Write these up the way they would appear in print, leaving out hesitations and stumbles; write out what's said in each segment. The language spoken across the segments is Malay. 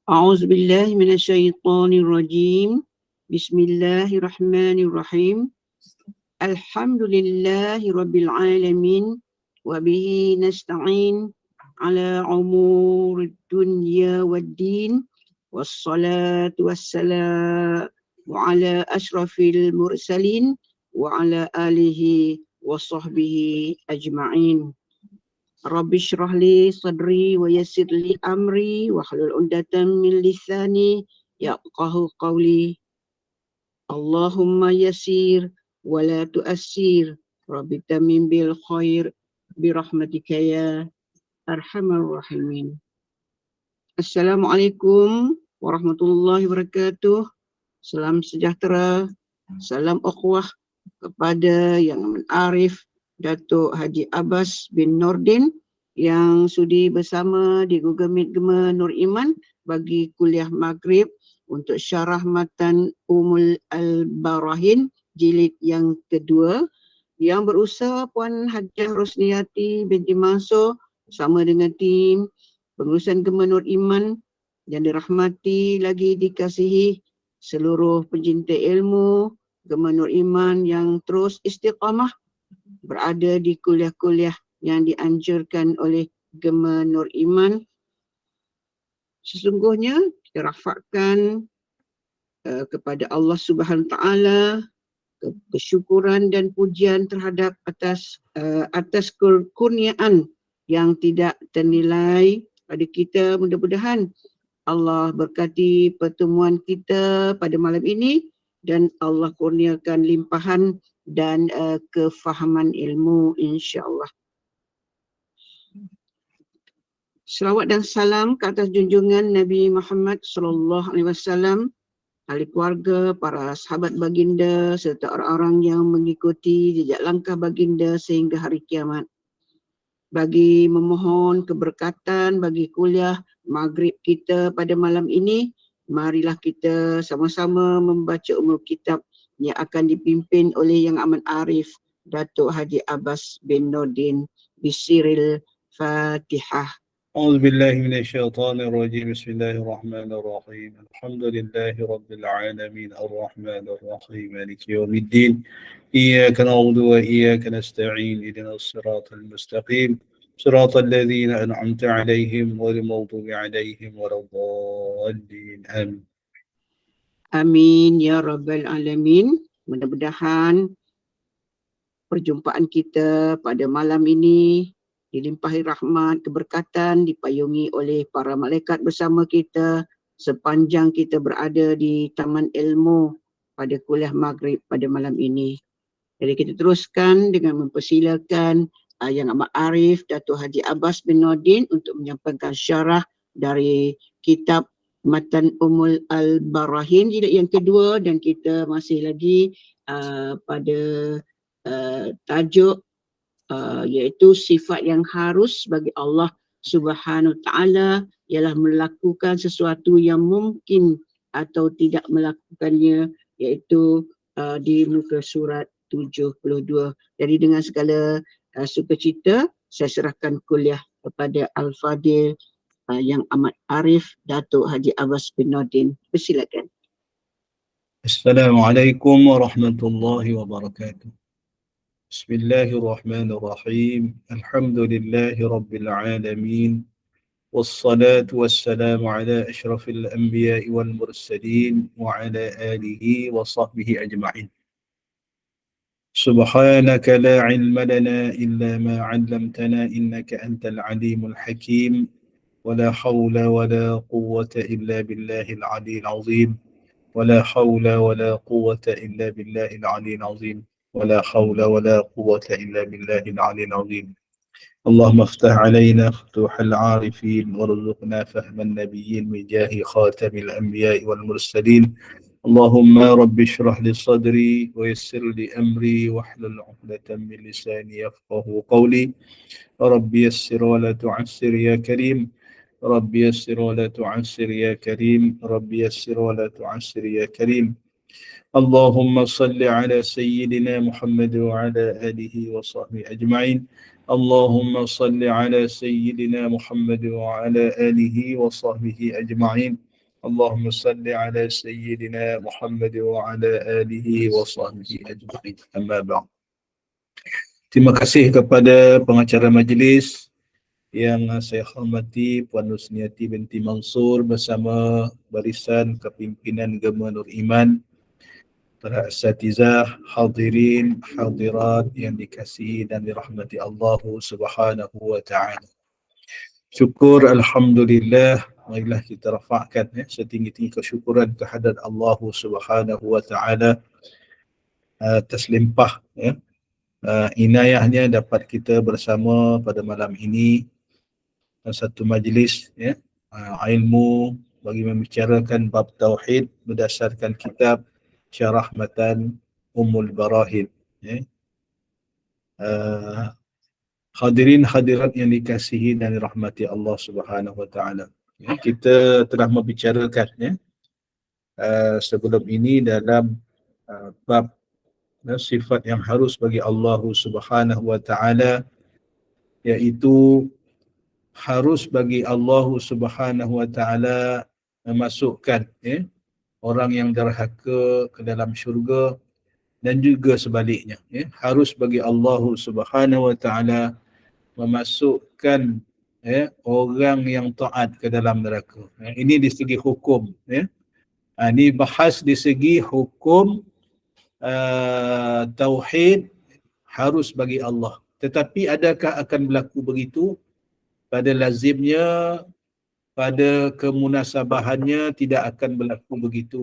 أعوذ بالله من الشيطان الرجيم. بسم الله الرحمن الرحيم. الحمد لله رب العالمين وبه نستعين على أمور الدنيا والدين والصلاة والسلام على أشرف المرسلين وعلى آله وصحبه أجمعين. رب اشرح لي صدري ويسر لي أمري واحلل عقدة من لساني يفقهوا قولي. اللهم يسير ولا تؤسر رب تمم بالخير برحمتك يا أرحم الراحمين. Assalamualaikum warahmatullahi wabarakatuh. Salam sejahtera, salam ukhuwah kepada Yang Amat Arif Datuk Haji Abbas bin Nordin yang sudi bersama di Google Meet Gema Nur Iman bagi kuliah Maghrib untuk syarah matan Umul Al-Barahin jilid yang kedua yang berusaha Puan Hajah Rosniati binti Mansur bersama dengan tim pengurusan Gema Nur Iman yang dirahmati lagi dikasihi seluruh pencinta ilmu Gema Nur Iman yang terus istiqamah berada di kuliah-kuliah yang dianjurkan oleh Gema Nur Iman. Sesungguhnya kita rafakkan kepada Allah Subhanahu Wa Taala kesyukuran dan pujian terhadap atas kurniaan yang tidak ternilai pada kita. Mudah-mudahan Allah berkati pertemuan kita pada malam ini dan Allah kurniakan limpahan dan kefahaman ilmu insya-Allah. Selawat dan salam ke atas junjungan Nabi Muhammad sallallahu alaihi wasallam, ahli keluarga, para sahabat baginda serta orang-orang yang mengikuti jejak langkah baginda sehingga hari kiamat. Bagi memohon keberkatan bagi kuliah Maghrib kita pada malam ini, marilah kita sama-sama membaca umul kitab yang akan dipimpin oleh Yang Amat Arif Datuk Haji Abbas bin Nordin bisiril Fatihah. أعوذ بالله من الشيطان الرجيم. بسم الله الرحمن الرحيم. الحمد لله رب العالمين الرحمن الرحيم مالك يوم الدين. إياك نعبد وإياك نستعين. اهدنا الصراط المستقيم صراط الذين أنعمت عليهم غير المغضوب عليهم ولا الضالين. آمين. Amin ya rabbal alamin. Mudah-mudahan perjumpaan kita pada malam ini dilimpahi rahmat, keberkatan, dipayungi oleh para malaikat bersama kita sepanjang kita berada di Taman Ilmu pada kuliah Maghrib pada malam ini. Jadi kita teruskan dengan mempersilakan Yang Amat Arif Datuk Haji Abbas bin Nordin untuk menyampaikan syarah dari kitab Matan Umul Al-Barahin jilid yang kedua, dan kita masih lagi pada tajuk iaitu sifat yang harus bagi Allah Subhanahu Wa Taala ialah melakukan sesuatu yang mungkin atau tidak melakukannya, iaitu di muka surat 72. Jadi dengan segala sukacita saya serahkan kuliah kepada Al-Fadil Yang Amat Arif Datuk Haji Abbas bin Nordin. Persilakan. Assalamualaikum warahmatullahi wabarakatuh. بسم الله الرحمن الرحيم. الحمد لله رب العالمين والصلاة والسلام على أشرف الأنبياء والمرسلين وعلى آله وصحبه أجمعين. سبحانك لا علم لنا إلا ما علمتنا إنك أنت العليم الحكيم ولا حول ولا قوة إلا بالله العلي العظيم ولا حول ولا قوة إلا بالله العلي العظيم ولا حول ولا قوة إلا بالله العلي العظيم. اللهم افتح علينا فتوح العارفين وارزقنا فهم النبيين بجاه خاتم الأنبياء والمرسلين. اللهم رب اشرح لي صدري ويسر لي أمري واحلل عقدة من لساني يفقه قولي. رب يسر ولا تعسر يا كريم. رب يسر ولا تعسر يا كريم. رب يسر ولا تعسر يا كريم. اللهم صل على سيدنا محمد وعلى آله وصحبه أجمعين. اللهم صل على سيدنا محمد وعلى آله وصحبه أجمعين. Allahumma salli ala Sayyidina Muhammad wa ala alihi wa sahbihi ajma'in. Amma ba'd. Terima kasih kepada pengacara majlis yang saya hormati Puan Nusniati binti Mansur bersama barisan kepimpinan Gema Nur Iman, para asatizah, hadirin, hadirat yang dikasihi dan dirahmati Allah Subhanahu wa taala. Syukur alhamdulillah, marilah kita rafa'kan setinggi-tinggi kesyukuran kehadrat Allah Subhanahu wa taala atas limpah inayahnya dapat kita bersama pada malam ini satu majlis ilmu bagi membicarakan bab tauhid berdasarkan kitab Syarah Matan Ummul Barahid. Hadirin hadirat yang dikasihi dan dirahmati Allah Subhanahu wa taala. Kita telah membicarakan sebelum ini dalam bab sifat yang harus bagi Allah Subhanahu wa taala, iaitu harus bagi Allah Subhanahu wa taala memasukkan orang yang derhaka ke dalam syurga dan juga sebaliknya. Harus bagi Allah Subhanahu wa taala memasukkan orang yang taat ke dalam neraka. Ini di segi hukum. Ini bahas di segi hukum tauhid harus bagi Allah. Tetapi adakah akan berlaku begitu? Pada lazimnya, pada kemunasabahannya tidak akan berlaku begitu.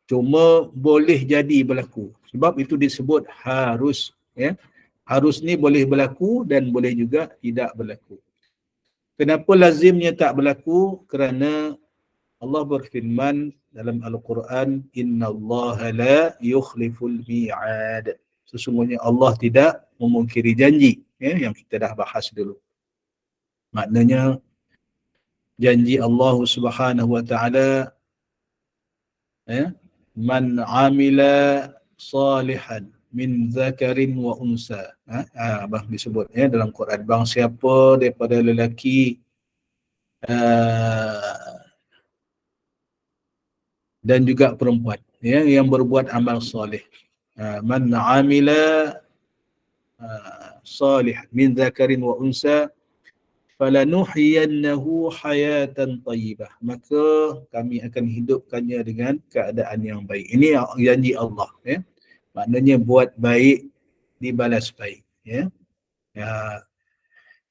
Cuma boleh jadi berlaku. Sebab itu disebut harus. Harus ni boleh berlaku dan boleh juga tidak berlaku. Kenapa lazimnya tak berlaku? Kerana Allah berfirman dalam Al-Quran, innallaha la yukhliful mi'ad. Sesungguhnya Allah tidak memungkiri janji, yang kita dah bahas dulu. Maknanya janji Allah Subhanahu wa taala, man amila salihan min zakarin wa unsa. Abang disebut dalam Quran, bang siapa daripada lelaki dan juga perempuan yang berbuat amal soleh. Man amila salih min zakarin wa unsa falanuhyiyannahu hayatan tayyibah. Maka kami akan hidupkannya dengan keadaan yang baik. Ini janji Allah. Maknanya buat baik dibalas baik.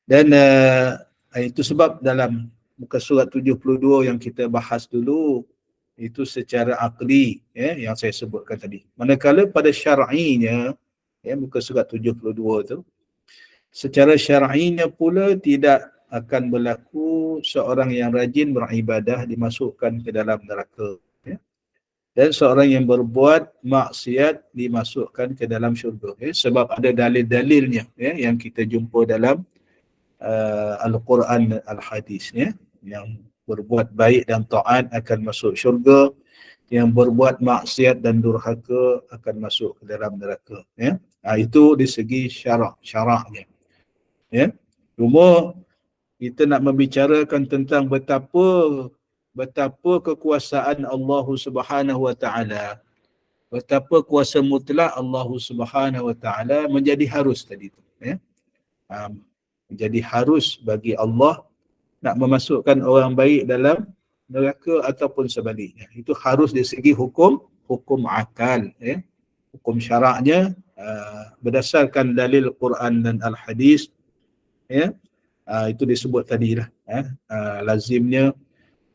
Dan itu sebab dalam muka surat 72 yang kita bahas dulu, itu secara akli yang saya sebutkan tadi. Manakala pada syar'inya, muka surat 72 tu, secara syar'inya pula tidak akan berlaku seorang yang rajin beribadah dimasukkan ke dalam neraka. Dan seorang yang berbuat maksiat dimasukkan ke dalam syurga. Sebab ada dalil-dalilnya yang kita jumpa dalam Al-Quran dan Al-Hadis. Yang berbuat baik dan taat akan masuk syurga, yang berbuat maksiat dan durhaka akan masuk ke dalam neraka. Itu di segi syaraknya. Cuma kita nak membicarakan tentang betapa kekuasaan Allah Subhanahu wa taala, betapa kuasa mutlak Allah Subhanahu wa taala menjadi harus tadi tu. Menjadi harus bagi Allah nak memasukkan orang baik dalam neraka ataupun sebaliknya. Itu harus di segi hukum akal. Hukum syaraknya berdasarkan dalil Quran dan Al-Hadis. Itu disebut tadilah. Lazimnya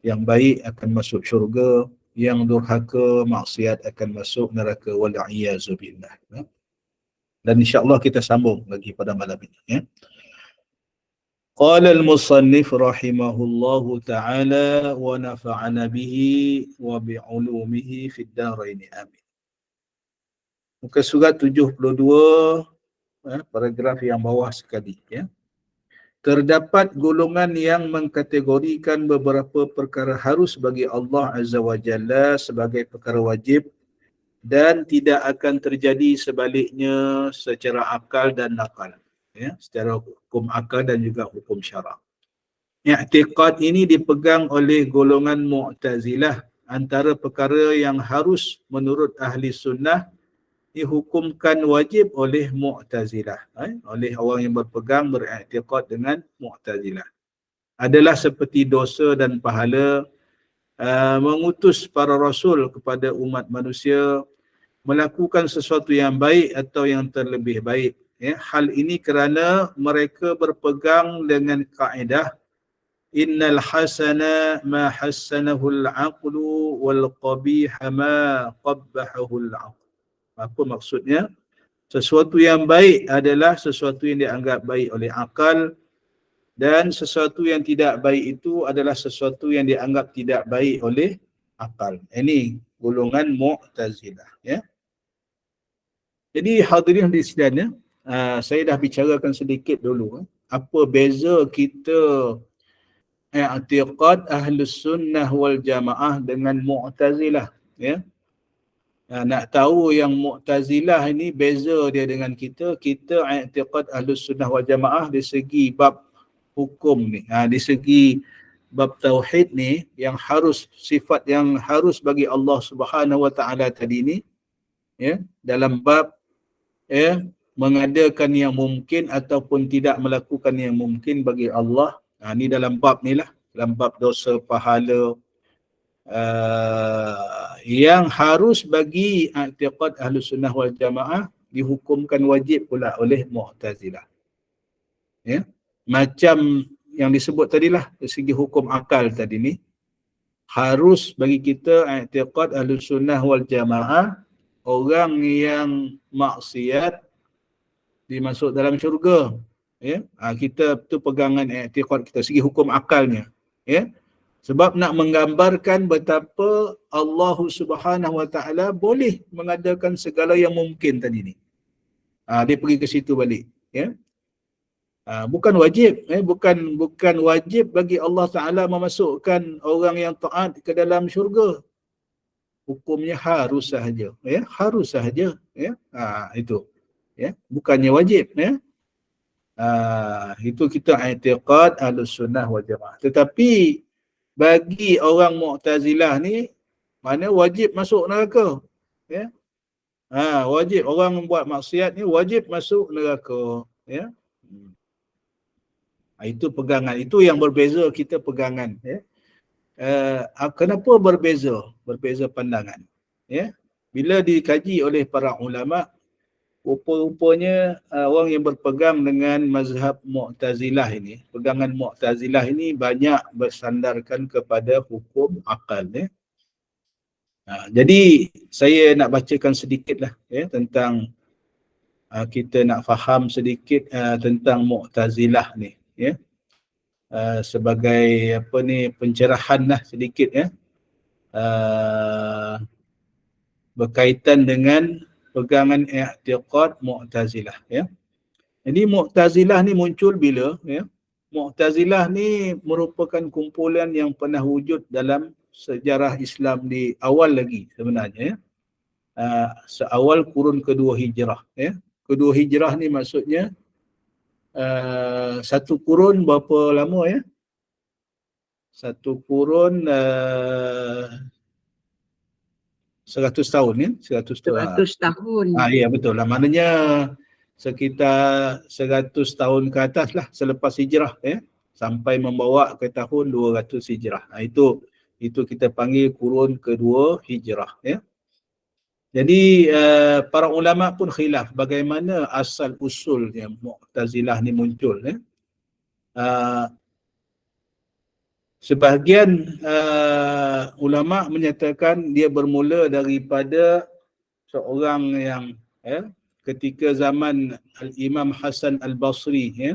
yang baik akan masuk syurga, yang durhaka maksiat akan masuk neraka, wal'iyazu billah. Dan insya-Allah kita sambung lagi pada malam ini. Qala al-musannif rahimahullahu ta'ala wa nafa'ana bihi wa bi'ulumihi fid darain amin. Muka surat 72, paragraf yang bawah sekali. Terdapat golongan yang mengkategorikan beberapa perkara harus bagi Allah Azza wa Jalla sebagai perkara wajib dan tidak akan terjadi sebaliknya secara akal dan nakal. Secara hukum akal dan juga hukum syarak. i'tiqad ini dipegang oleh golongan Mu'tazilah. Antara perkara yang harus menurut ahli sunnah dihukumkan wajib oleh Mu'tazilah, oleh orang yang berpegang beriktikad dengan Mu'tazilah, adalah seperti dosa dan pahala, mengutus para rasul kepada umat manusia, melakukan sesuatu yang baik atau yang terlebih baik. Hal ini kerana mereka berpegang dengan kaedah innal hasana ma hassanahu al-aqlu wal qabiha ma qabbahahu al-aql. Apa maksudnya? Sesuatu yang baik adalah sesuatu yang dianggap baik oleh akal, dan sesuatu yang tidak baik itu adalah sesuatu yang dianggap tidak baik oleh akal. Ini golongan Mu'tazilah, ya. Jadi hadirin di sekalian, saya dah bicarakan sedikit dulu apa beza kita i'tiqad Ahlus Sunnah wal Jamaah dengan Mu'tazilah, ya. Nak tahu yang Mu'tazilah ini beza dia dengan kita i'tiqad Ahlus Sunnah wal Jamaah di segi bab hukum ni, di segi bab tauhid ni, yang harus, sifat yang harus bagi Allah Subhanahu wa taala tadi ni, ya, dalam bab, ya, mengadakan yang mungkin ataupun tidak melakukan yang mungkin bagi Allah. Ni dalam bab ni lah, dalam bab dosa, pahala, yang harus bagi i'tiqad Ahlus Sunnah wal Jamaah dihukumkan wajib pula oleh Mu'tazilah. Ya. Macam yang disebut tadilah, dari segi hukum akal tadi ni, harus bagi kita i'tiqad Ahlus Sunnah wal Jamaah, orang yang maksiat dimasuk dalam syurga. Ya. Kita tu pegangan i'tiqad kita segi hukum akalnya. Ya. Sebab nak menggambarkan betapa Allah Subhanahu wa taala boleh mengadakan segala yang mungkin tadi ni. Dia pergi ke situ balik, ya. Bukan wajib, bukan wajib bagi Allah Taala memasukkan orang yang taat ke dalam syurga. Hukumnya harus sahaja, ya, harus sahaja, ya. Itu, ya, bukannya wajib, ya. Itu kita i'tiqad Ahlus Sunnah wal Jamaah. Tetapi bagi orang Mu'tazilah ni, mana wajib masuk neraka, ya. Wajib, orang membuat maksiat ni wajib masuk neraka, ya. Itu pegangan, itu yang berbeza kita pegangan, ya. Kenapa berbeza pandangan, ya? Bila dikaji oleh para ulama, rupa-rupanya orang yang berpegang dengan mazhab Mu'tazilah ini, pegangan Mu'tazilah ini banyak bersandarkan kepada hukum akal, ya. Jadi saya nak bacakan sedikitlah, ya, tentang kita nak faham sedikit tentang Mu'tazilah ni, ya. Sebagai apa ni, pencerahan lah sedikit, ya, berkaitan dengan pegangan i'tiqad Mu'tazilah, ya. Jadi Mu'tazilah ni muncul bila, ya? Mu'tazilah ni merupakan kumpulan yang pernah wujud dalam sejarah Islam di awal lagi sebenarnya, ya. Seawal kurun kedua hijrah, ya. Kedua hijrah ni maksudnya satu kurun berapa lama, ya? Satu kurun 100 tahun, ya. 100 tahun. Ya, betul lah. Maknanya sekitar 100 tahun ke atas lah selepas hijrah, ya, sampai membawa ke tahun 200 hijrah. Itu kita panggil kurun kedua hijrah, ya. Jadi para ulama pun khilaf bagaimana asal usul yang Mu'tazilah ni muncul, ya. Sebahagian ulama menyatakan dia bermula daripada seorang yang, ya, ketika zaman Al-Imam Hasan Al-Basri, ya,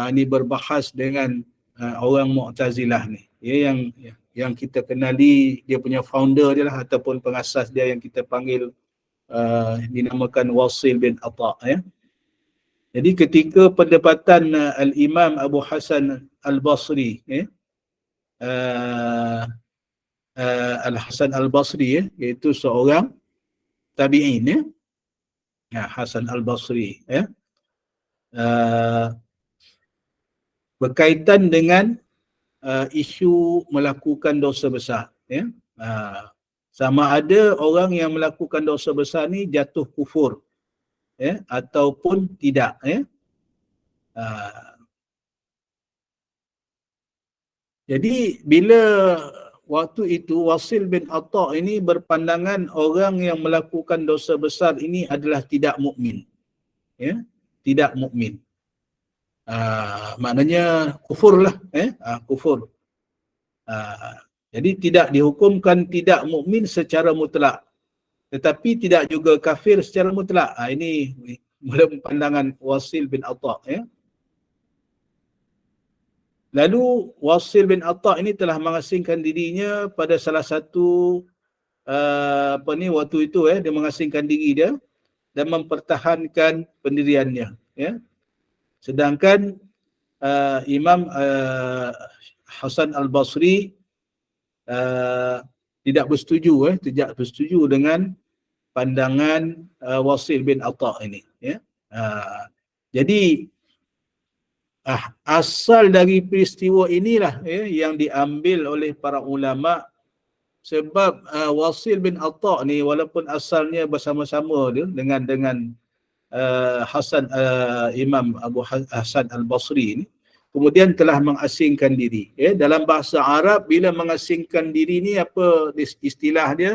ni berbahas dengan orang Mu'tazilah ni, ya, yang kita kenali dia punya founder dia lah, ataupun pengasas dia yang kita panggil dinamakan Wasil bin Atha, ya. Jadi ketika perdebatan Al-Imam Abu Hasan Al-Basri, ya, Al-Hasan Al-Basri, ya, iaitu seorang tabi'in, ya. Hasan Al-Basri, ya. berkaitan dengan isu melakukan dosa besar, ya. Sama ada orang yang melakukan dosa besar ni jatuh kufur, ya, ataupun tidak, ya. Jadi bila waktu itu Wasil bin Atta ini berpandangan orang yang melakukan dosa besar ini adalah tidak mukmin, ya, tidak mukmin. Maknanya kufur lah, kufur. Jadi tidak dihukumkan tidak mukmin secara mutlak, tetapi tidak juga kafir secara mutlak. Ini pandangan Wasil bin Atta, ya. Lalu Wasil bin Atta ini telah mengasingkan dirinya pada salah satu waktu itu, dia mengasingkan diri dia dan mempertahankan pendiriannya, ya. Sedangkan Imam Hasan Al-Basri tidak bersetuju dengan pandangan Wasil bin Atta ini, ya. Jadi asal dari peristiwa inilah, ya, yang diambil oleh para ulama, sebab Wasil bin Atta ni walaupun asalnya bersama-sama dia dengan Imam Abu Hasan Al-Basri ni, kemudian telah mengasingkan diri, ya. Dalam bahasa Arab bila mengasingkan diri ni apa istilah dia?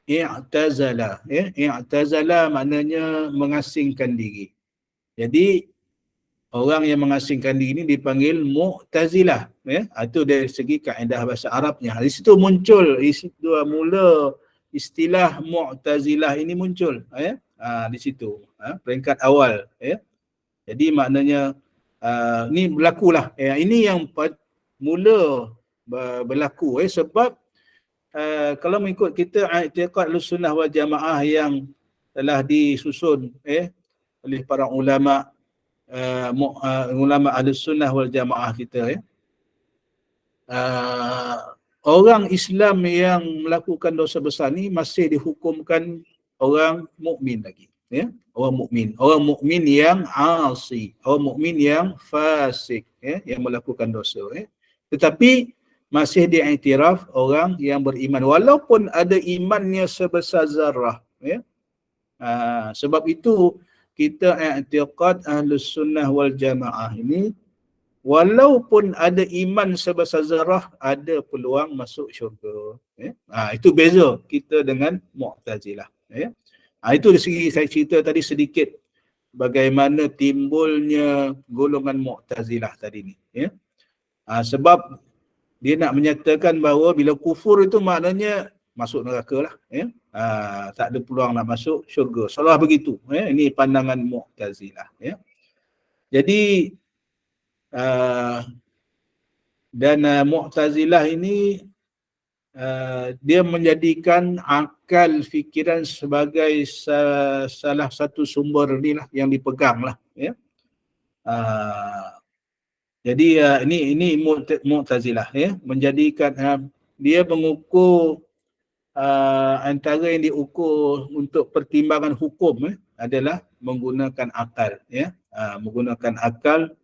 I'tazala, ya. I'tazala maknanya mengasingkan diri. Jadi orang yang mengasingkan diri ini dipanggil Mu'tazilah, ya. Itu dari segi kaedah bahasa Arabnya. Di situ muncul, mula istilah Mu'tazilah ini muncul, ya. Di situ, peringkat awal, ya. Jadi maknanya ni berlakulah, ya. Ini yang mula berlaku, sebab kalau mengikut kita i'tiqad Ahlussunnah wal Jamaah yang telah disusun oleh para ulama ulama Ahlussunnah wal Jamaah kita, ya. Orang Islam yang melakukan dosa besar ni masih dihukumkan orang mukmin lagi, ya. Orang mukmin yang asi, orang mukmin yang fasik, ya, yang melakukan dosa, ya. Tetapi masih diiktiraf orang yang beriman walaupun ada imannya sebesar zarah, ya. Sebab itu kita i'tiqad Ahlussunnah wal Jamaah ini walaupun ada iman sebesar zarah ada peluang masuk syurga, ya. Itu beza kita dengan Mu'tazilah, ya. Itu dari segi saya cerita tadi sedikit bagaimana timbulnya golongan Mu'tazilah tadi ni, ya. Sebab dia nak menyatakan bahawa bila kufur itu maknanya masuk neraka lah, ya. Tak ada peluang nak masuk syurga. Salah begitu, ya. Ini pandangan Mu'tazilah, ya. Jadi dan Mu'tazilah ini dia menjadikan akal fikiran sebagai salah satu sumber ni lah yang dipegang lah, ya. Jadi ini Mu'tazilah, ya, menjadikan dia mengukur antara yang diukur untuk pertimbangan hukum, adalah menggunakan akal, ya. Menggunakan akal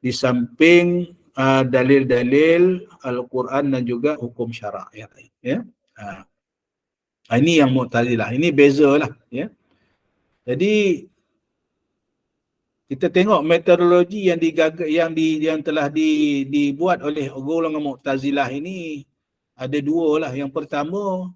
di samping dalil-dalil Al-Quran dan juga hukum syarak, ya. Ini yang Mu'tazilah, ini bezalah, ya. Jadi kita tengok metodologi yang telah dibuat oleh golongan Mu'tazilah ini ada dua lah. Yang pertama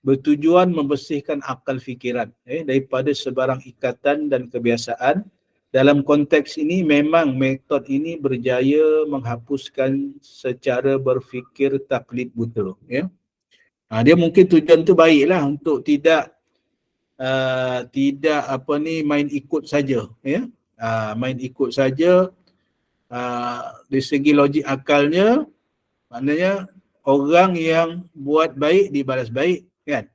bertujuan membersihkan akal fikiran daripada sebarang ikatan dan kebiasaan. Dalam konteks ini memang metod ini berjaya menghapuskan secara berfikir taklid buta, ya. Dia mungkin tujuan tu baiklah untuk tidak main ikut saja, ya. Main ikut saja dari segi logik akalnya, maknanya orang yang buat baik dibalas baik, kan,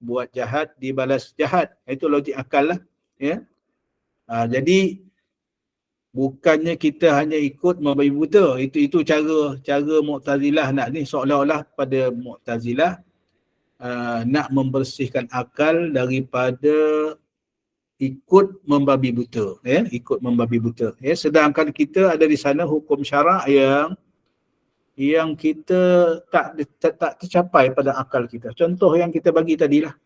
buat jahat dibalas jahat. Itu logik akal lah, ya. Jadi bukannya kita hanya ikut membabi buta. Itu cara Mu'tazilah nak ni, seolah-olah pada Mu'tazilah nak membersihkan akal daripada ikut membabi buta, ikut membabi buta. Sedangkan kita ada di sana hukum syarak yang kita tak tercapai pada akal kita. Contoh yang kita bagi tadilah,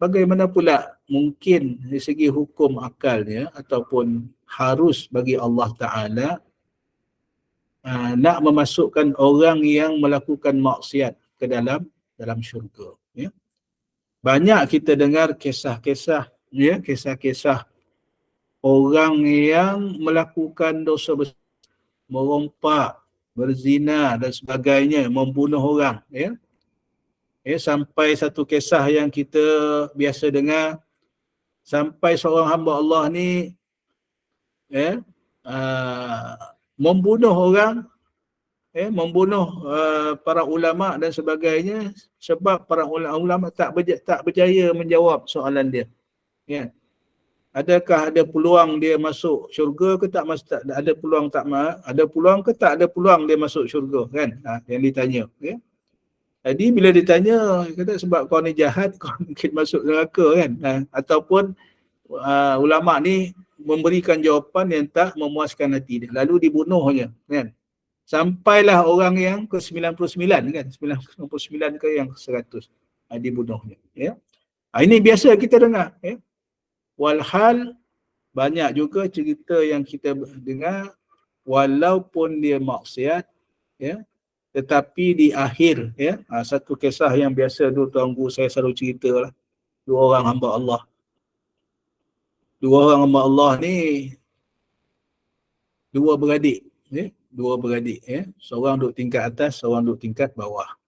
bagaimana pula mungkin dari segi hukum akalnya ataupun harus bagi Allah Ta'ala nak memasukkan orang yang melakukan maksiat ke dalam syurga. Banyak kita dengar kisah-kisah orang yang melakukan dosa besar, merompak, berzina dan sebagainya, membunuh orang. Sampai satu kisah yang kita biasa dengar, sampai seorang hamba Allah ni membunuh orang, membunuh para ulama dan sebagainya sebab para ulama tak berjaya menjawab soalan dia. Adakah ada peluang dia masuk syurga ke tak ada peluang ada peluang ke tak ada peluang dia masuk syurga, kan? Yang ditanya. Jadi bila ditanya, kata sebab kau ni jahat, kau mungkin masuk neraka, kan? Ataupun ulama ni memberikan jawapan yang tak memuaskan hati dia, lalu dibunuhnya, kan? Sampailah orang yang ke 99, kan? 99 ke yang 100 dibunuhnya. Ini biasa kita dengar. Walhal banyak juga cerita yang kita dengar, walaupun dia maksiat, tetapi di akhir, satu kisah yang biasa dulu tuan guru saya selalu cerita lah, dua orang hamba Allah ni dua beradik, seorang duduk tingkat atas, seorang duduk tingkat bawah.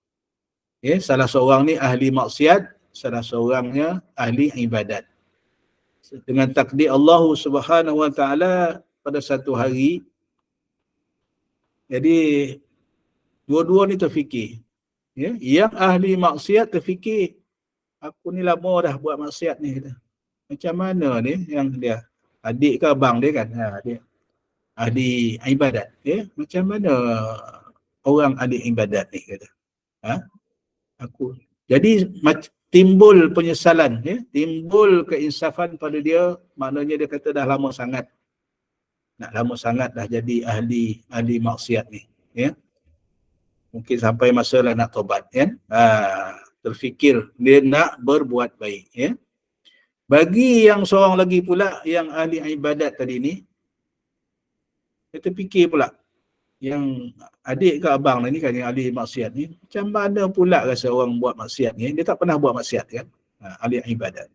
Salah seorang ni ahli maksiat, salah seorangnya ahli ibadat. Dengan takdir Allah Subhanahu Wa Taala pada satu hari, jadi dua-dua ni terfikir. Yang ahli maksiat terfikir, aku ni lama dah buat maksiat ni. Macam mana ni yang dia, adik ke abang dia, kan? Dia ahli ibadat. Macam mana orang ahli ibadat ni, kata. Aku. Jadi timbul penyesalan, timbul keinsafan pada dia, maknanya dia kata dah lama sangat dah jadi ahli maksiat ni. Mungkin sampai masa lah nak tobat, kan? Terfikir dia nak berbuat baik. Bagi yang seorang lagi pula yang ahli ibadat tadi ni, dia terfikir pula, yang adik ke abang ni kan, yang ahli maksiat ni, macam mana pula rasa orang buat maksiat ni, dia tak pernah buat maksiat, kan? Ahli ibadat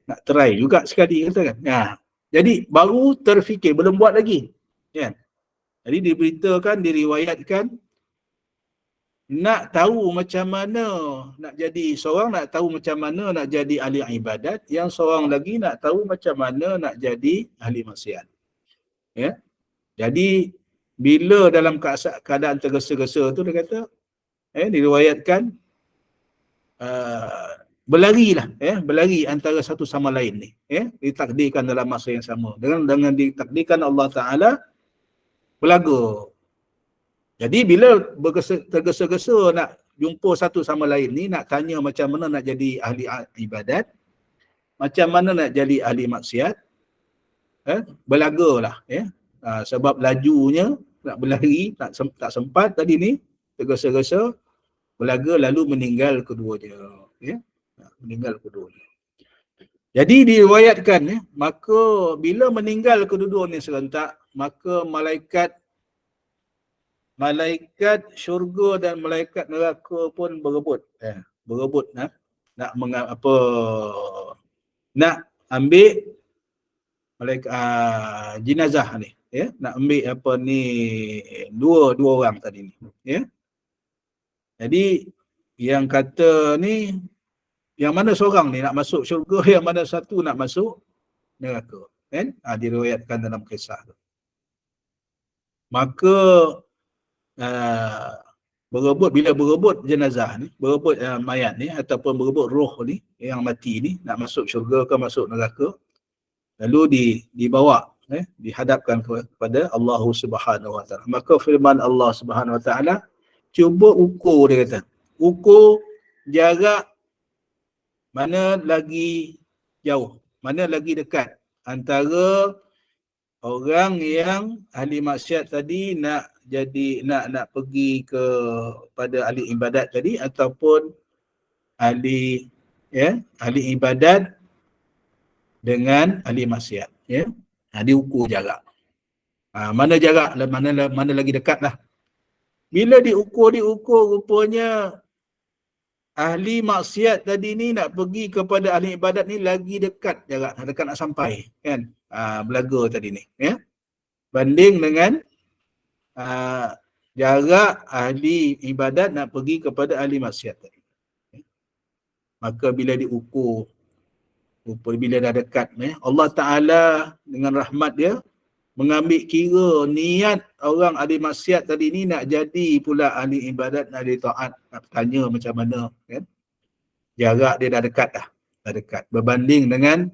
nak try juga sekali, kata, kan? Jadi baru terfikir, belum buat lagi, kan? Jadi diberitakan, diriwayatkan, nak tahu macam mana nak jadi, seorang nak tahu macam mana nak jadi ahli ibadat, yang seorang lagi nak tahu macam mana nak jadi ahli maksiat. Jadi bila dalam keadaan tergesa-gesa tu, dia kata, diriwayatkan, berlari antara satu sama lain ni, ditakdirkan dalam masa yang sama, dengan ditakdirkan Allah Ta'ala berlaga. Jadi bila tergesa-gesa nak jumpa satu sama lain ni, nak tanya macam mana nak jadi ahli ibadat, macam mana nak jadi ahli maksiat, berlagalah, sebab lajunya nak berlari, tak sempat tadi ni, tergesa-gesa berlaga, lalu meninggal keduanya. Meninggal keduanya. Jadi diriwayatkan, maka bila meninggal kedua-duanya serentak, maka malaikat syurga dan malaikat neraka pun berebut, nak ambil malaikat jenazah ni, nak ambil dua orang tadi ni, Jadi yang kata ni, yang mana seorang ni nak masuk syurga, yang mana satu nak masuk neraka, kan? Diriwayatkan dalam kisah tu. Maka bila berebut jenazah ni, berebut mayat ni, ataupun berebut roh ni, yang mati ni, nak masuk syurga ke masuk neraka, lalu dibawa, dihadapkan kepada Allah Subhanahu Wa Taala. Maka firman Allah Subhanahu Wa Taala, cuba ukur, dia kata, ukur jarak mana lagi jauh, mana lagi dekat antara orang yang ahli maksiat tadi nak pergi pada ahli ibadat tadi, ataupun ahli ibadat dengan ahli maksiat, ya. Diukur jarak. Mana jarak, mana lagi dekat lah. Bila diukur rupanya ahli maksiat tadi ni nak pergi kepada ahli ibadat ni lagi dekat jarak, dekat nak sampai, kan? Belaga tadi ni, ya. Banding dengan jarak ahli ibadat nak pergi kepada ahli maksiat tadi. Maka bila diukur, bila dah dekat, Allah Ta'ala dengan rahmat dia mengambil kira niat orang ahli maksiat tadi ni nak jadi pula ahli ibadat, ahli taat, nak tanya macam mana, kan? Jarak dia dah dekat berbanding dengan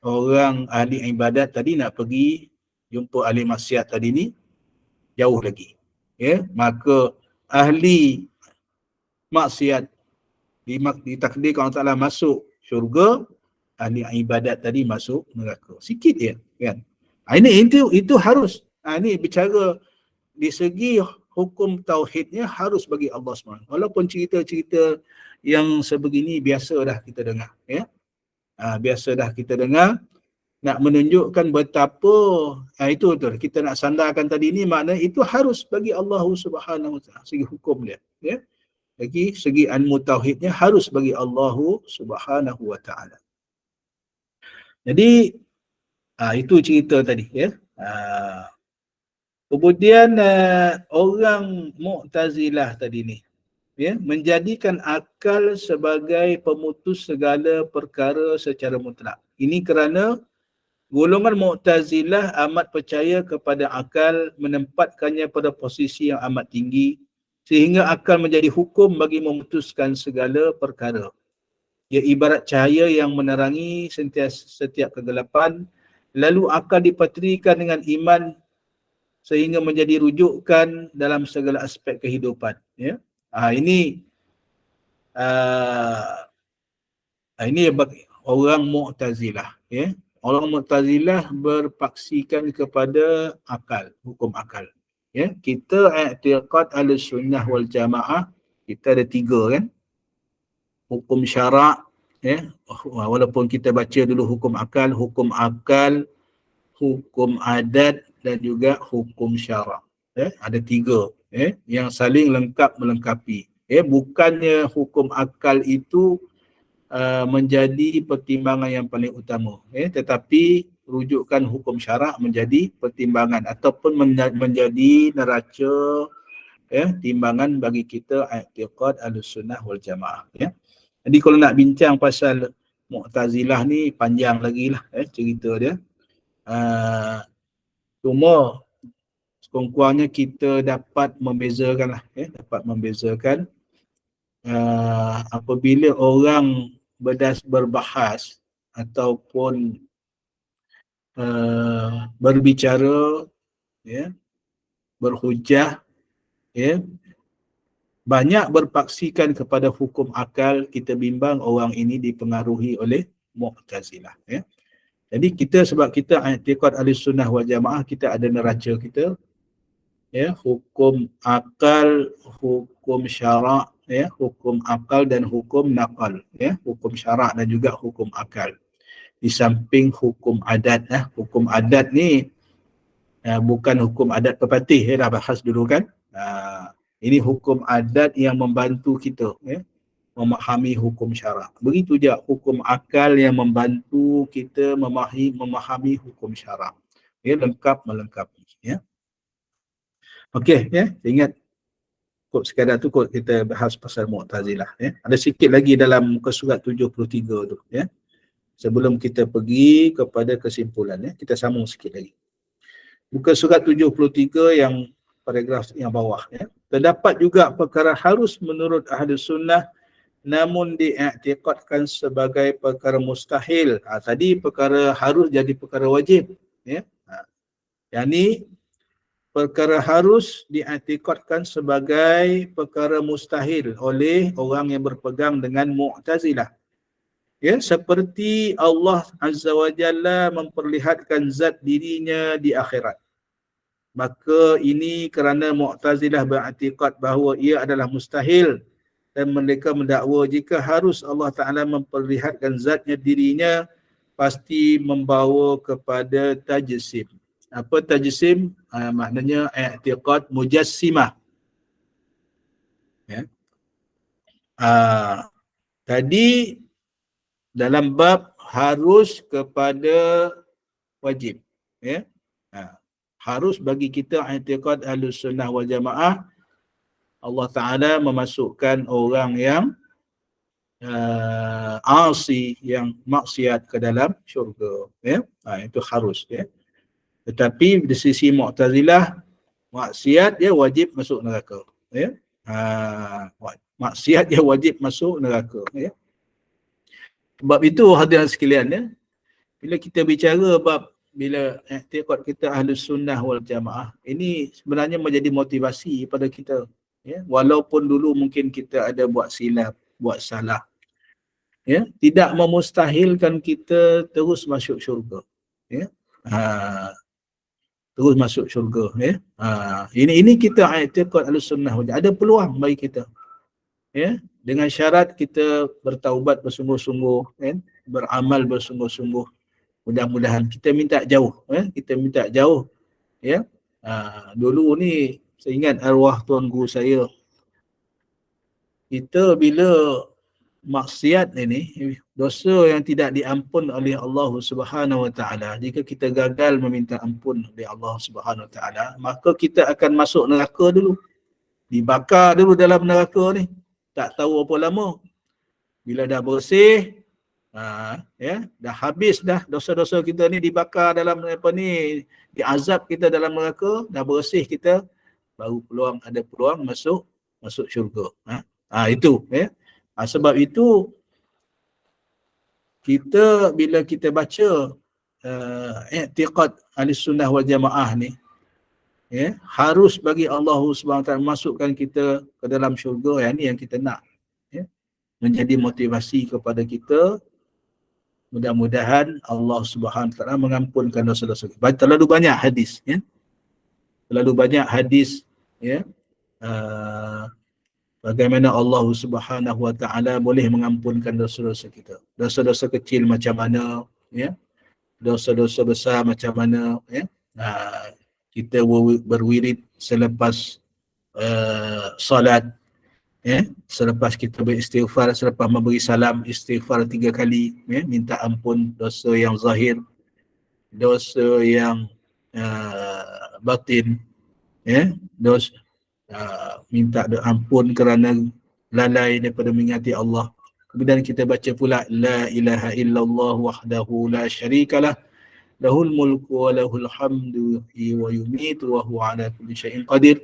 orang ahli ibadat tadi nak pergi jumpa ahli maksiat tadi ni jauh lagi, ya. Maka ahli maksiat ditakdirkan Allah Ta'ala masuk syurga, ahli ibadat tadi masuk neraka. Sikit je, kan? Itu harus. Ini bicara di segi hukum tauhidnya harus bagi Allah SWT. Walaupun cerita-cerita yang sebegini biasa dah kita dengar, ya. Biasa dah kita dengar, nak menunjukkan betapa itu betul. Kita nak sandarkan tadi ni, makna itu harus bagi Allah Subhanahu Wa Ta'ala, segi hukum dia, ya. Lagi segi ilmu tauhidnya harus bagi Allah Subhanahu Wa Ta'ala. Jadi itu cerita tadi, ya. Kemudian orang Mu'tazilah tadi ni, ya, menjadikan akal sebagai pemutus segala perkara secara mutlak. Ini kerana golongan Mu'tazilah amat percaya kepada akal, menempatkannya pada posisi yang amat tinggi sehingga akal menjadi hukum bagi memutuskan segala perkara. Ia ibarat cahaya yang menerangi setiap kegelapan, lalu akal dipatrikan dengan iman sehingga menjadi rujukan dalam segala aspek kehidupan, ya. Ini bagi orang Mu'tazilah, ya. Orang Mu'tazilah berpaksikan kepada akal, hukum akal, ya. Kita i'tiqad Ahlussunnah wal Jamaah, kita ada 3, kan? Hukum syarak, ya. Walaupun kita baca dulu hukum akal, hukum adat dan juga hukum syarak, ya. Ada 3, ya, yang saling melengkapi, ya. Bukannya hukum akal itu menjadi pertimbangan yang paling utama, ya, tetapi rujukan hukum syarak menjadi pertimbangan ataupun menjadi neraca, ya, timbangan bagi kita i'tiqad Ahlussunnah wal Jamaah, ya. Jadi kalau nak bincang pasal Mu'tazilah ni panjang lagi lah, cerita dia. Cuma sekurang-kurangnya kita dapat membezakan lah, dapat membezakan apabila orang berbahas ataupun berbicara, ya, berhujah, ya, banyak berpaksikan kepada hukum akal, kita bimbang orang ini dipengaruhi oleh Mu'tazilah, ya. Jadi sebab kita i'tiqad Ahlussunnah wal Jamaah, kita ada neraca kita, ya, hukum akal, hukum syarak, ya, hukum akal dan hukum naqal, ya, hukum syarak dan juga hukum akal. Di samping hukum adat, hukum adat ni bukan hukum adat pepatih, ya, dah bahas dulu, kan. Ini hukum adat yang membantu kita, ya, memahami hukum syarak. Begitu juga hukum akal yang membantu kita memahami hukum syarak, ya, lengkap melengkapi, ya. Okey, ya, ingat kod sekadar tu kod kita bahas pasal Mu'tazilah, ya. Ada sikit lagi dalam muka surat 73 tu, ya. Sebelum kita pergi kepada kesimpulan, ya, kita sambung sikit lagi. Muka surat 73 yang paragraf yang bawah, ya. Terdapat juga perkara harus menurut Ahlussunnah namun diiktikadkan sebagai perkara mustahil. Tadi perkara harus jadi perkara wajib, ya. Yang ni perkara harus diiktikadkan sebagai perkara mustahil oleh orang yang berpegang dengan Mu'tazilah. Ya, seperti Allah Azza wa Jalla memperlihatkan zat dirinya di akhirat. Maka ini kerana Mu'tazilah beriktikad bahawa ia adalah mustahil, dan mereka mendakwa jika harus Allah Ta'ala memperlihatkan zatnya dirinya, pasti membawa kepada tajsim. Apa tajsim? Maknanya i'tiqad mujassimah. Ya. Tadi dalam bab harus kepada wajib. Ya. Harus bagi kita i'tiqad Ahlus Sunnah wal Jamaah, Allah Ta'ala memasukkan orang yang asi, yang maksiat ke dalam syurga. Ya. Itu harus. Ya. Tetapi di sisi Mu'tazilah, maksiat dia wajib masuk neraka. Ya. Maksiat dia wajib masuk neraka. Ya. Sebab itu hadirin sekalian, ya, bila kita bicara bab, bila i'tiqad kita Ahlus Sunnah wal Jamaah, ini sebenarnya menjadi motivasi pada kita. Ya. Walaupun dulu mungkin kita ada buat silap, buat salah, ya, tidak memustahilkan kita terus masuk syurga. Ya. Terus masuk syurga. Ya. Ini kita i'tiqad Ahlus Sunnah wal Jamaah. Ada peluang bagi kita. Ya, dengan syarat kita bertaubat bersungguh-sungguh, kan, beramal bersungguh-sungguh. Mudah-mudahan kita minta jauh, kita minta jauh. Ya. Dulu ni saya ingat arwah tuan guru saya, kita bila maksiat ini, dosa yang tidak diampun oleh Allah Subhanahu Wa Taala, jika kita gagal meminta ampun oleh Allah Subhanahu Wa Taala, maka kita akan masuk neraka dulu, dibakar dulu dalam neraka ni. Tak tahu apa lama. Bila dah bersih, ya, dah habis dah dosa-dosa kita ni, dibakar dalam apa ni, diazab kita dalam neraka, dah bersih kita, baru ada peluang masuk syurga. Itu, ya. Sebab itu kita bila kita baca i'tiqad Ahlus Sunnah wal Jamaah ni, ya, harus bagi Allah Subhanahu Wa Taala masukkan kita ke dalam syurga. Yang ni yang kita nak, ya, menjadi motivasi kepada kita. Mudah-mudahan Allah Subhanahu Wa Taala mengampunkan dosa-dosa kita. Terlalu banyak hadis, ya, terlalu banyak hadis, ya, bagaimana Allah Subhanahu Wa Taala boleh mengampunkan dosa-dosa kita. Dosa-dosa kecil macam mana, ya, dosa-dosa besar macam mana, ya. Kita berwirid selepas salat, ya, selepas kita beristighfar, selepas memberi salam, istighfar 3 kali, ya, minta ampun dosa yang zahir, dosa yang batin, ya, dosa minta ampun kerana lalai daripada mengingati Allah. Kemudian kita baca pula la ilaha illallah wahdahu la syarikalah, lahul mulku wa lahul hamdu yuhyi wa yumitu wa huwa ala kulli syai'in qadir.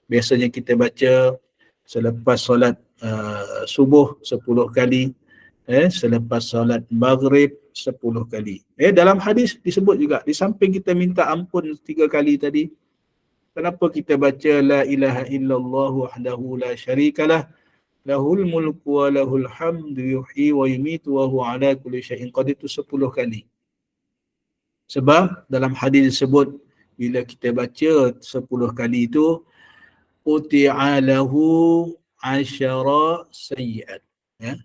Biasanya kita baca selepas solat subuh 10 kali, selepas solat maghrib 10 kali. Dalam hadis disebut juga, di samping kita minta ampun 3 kali tadi, kenapa kita baca la ilaha illallah wahdahu la syarikalah, lahul mulku wa lahul hamdu yuhyi wa yumitu wa huwa ala kulli syai'in qadir, itu 10 kali. Sebab dalam hadis disebut, bila kita baca 10 kali itu, uti'a lahu 10 sayyi'at. Ya.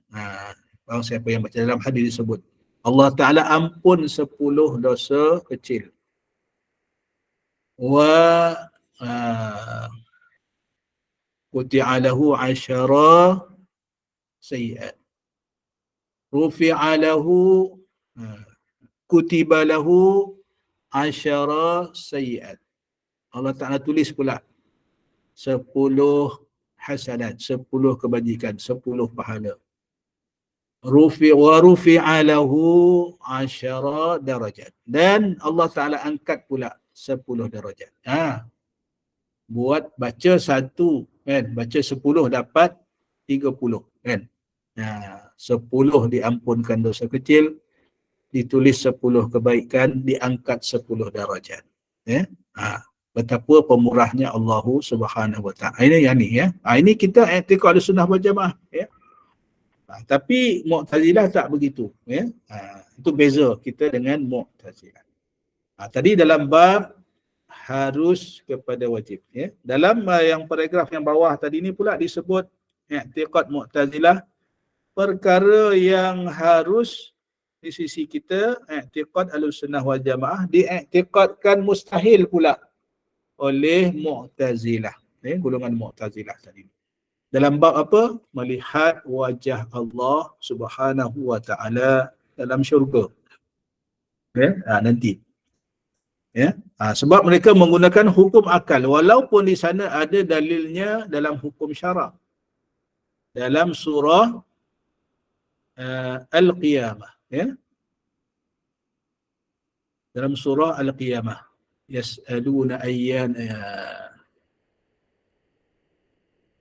Barang siapa yang baca, dalam hadis disebut, Allah Ta'ala ampun 10 dosa kecil. Wa uti'a lahu 10 sayyi'at. Rufi'a lahu, kutiba lahu 10 sayyi'at. Allah Ta'ala tulis pula 10 hasanat, 10 kebajikan, 10 pahala. Rufi'a lahu 10 darajat. Dan Allah Ta'ala angkat pula 10 darajat. Buat baca 1, kan, baca 10 dapat 30, kan. 10 diampunkan dosa kecil, ditulis 10 kebaikan, diangkat 10 darajat. Ya. Betapa pemurahnya Allah Subhanahu Wa Taala. Ini yang ni, ya. Ini kita i'tiqad Sunnah wal Jamaah, ya. Tapi Mu'tazilah tak begitu, ya. Itu beza kita dengan Mu'tazilah. Tadi dalam bab harus kepada wajib, ya. Dalam yang paragraf yang bawah tadi ni pula disebut i'tiqad Mu'tazilah, perkara yang harus di sisi kita, i'tiqad Ahlussunnah wal Jamaah diiktikadkan mustahil pula oleh Mu'tazilah, golongan Mu'tazilah tadi. Dalam bab apa? Melihat wajah Allah Subhanahu wa taala dalam syurga. Nanti. Sebab mereka menggunakan hukum akal walaupun di sana ada dalilnya dalam hukum syarak. Dalam surah Al-Qiyamah, dalam surah Al-Qiyamah, yas'aluna ayyana,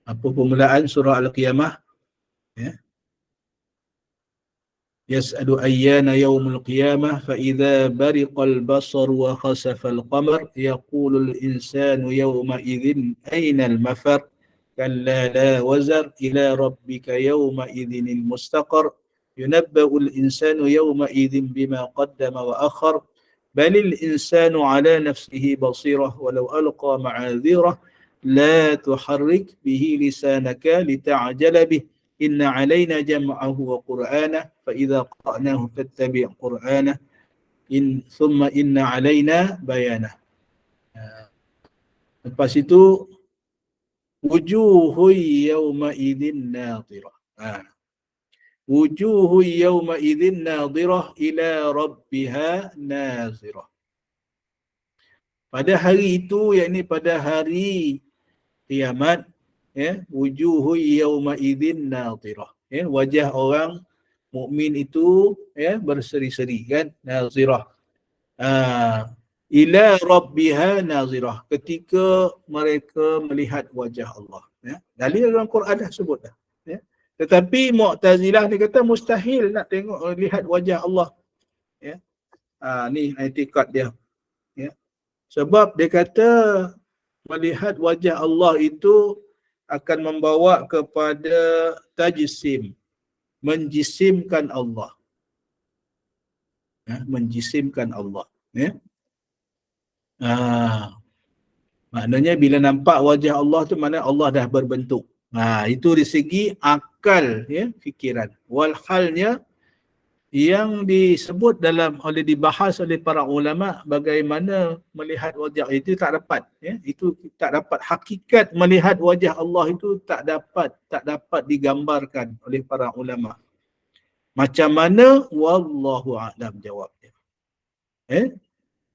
apa permulaan surah Al-Qiyamah? Yas'alu ayyana yaumul qiyamah fa idza bariqal basar wa khasafal qamar yaqulul insanu yawma idzin aynal mafar kalla la wazar ila rabbika yawma idzinil mustaqar yunabba'ul insanu yawma idzin bima qaddama wa akhar balil insanu ala nafsihi basirah walau alqa ma'adhirah la tuharrik bihi lisanaka lita'jala bih inna alaina jam'ahu wa qur'anah fa idza qara'nahu fattabi' qur'anah thumma inna alaina bayanah. Lepas itu wujuhu yawma idzin nadhirah. Wujuhu yawma idzin nadhirah ila rabbiha nazirah. Pada hari itu, yakni pada hari kiamat, wujuhu yawma idzin nadhirah, wajah orang mukmin itu berseri-seri, kan, nazirah, ila rabbiha nazirah, ketika mereka melihat wajah Allah. Dalil dalam Quran dah sebut dah. Tetapi Mu'tazilah dia kata mustahil nak tengok lihat wajah Allah. Ni i'tikad dia. Sebab dia kata melihat wajah Allah itu akan membawa kepada tajsim, menjisimkan Allah. Menjisimkan Allah. Maknanya bila nampak wajah Allah tu maknanya Allah dah berbentuk. Itu di segi akal, fikiran. Walhalnya yang disebut dibahas oleh para ulama bagaimana melihat wajah itu tak dapat, itu tak dapat, hakikat melihat wajah Allah itu tak dapat digambarkan oleh para ulama. Macam mana? Wallahu a'lam jawabnya.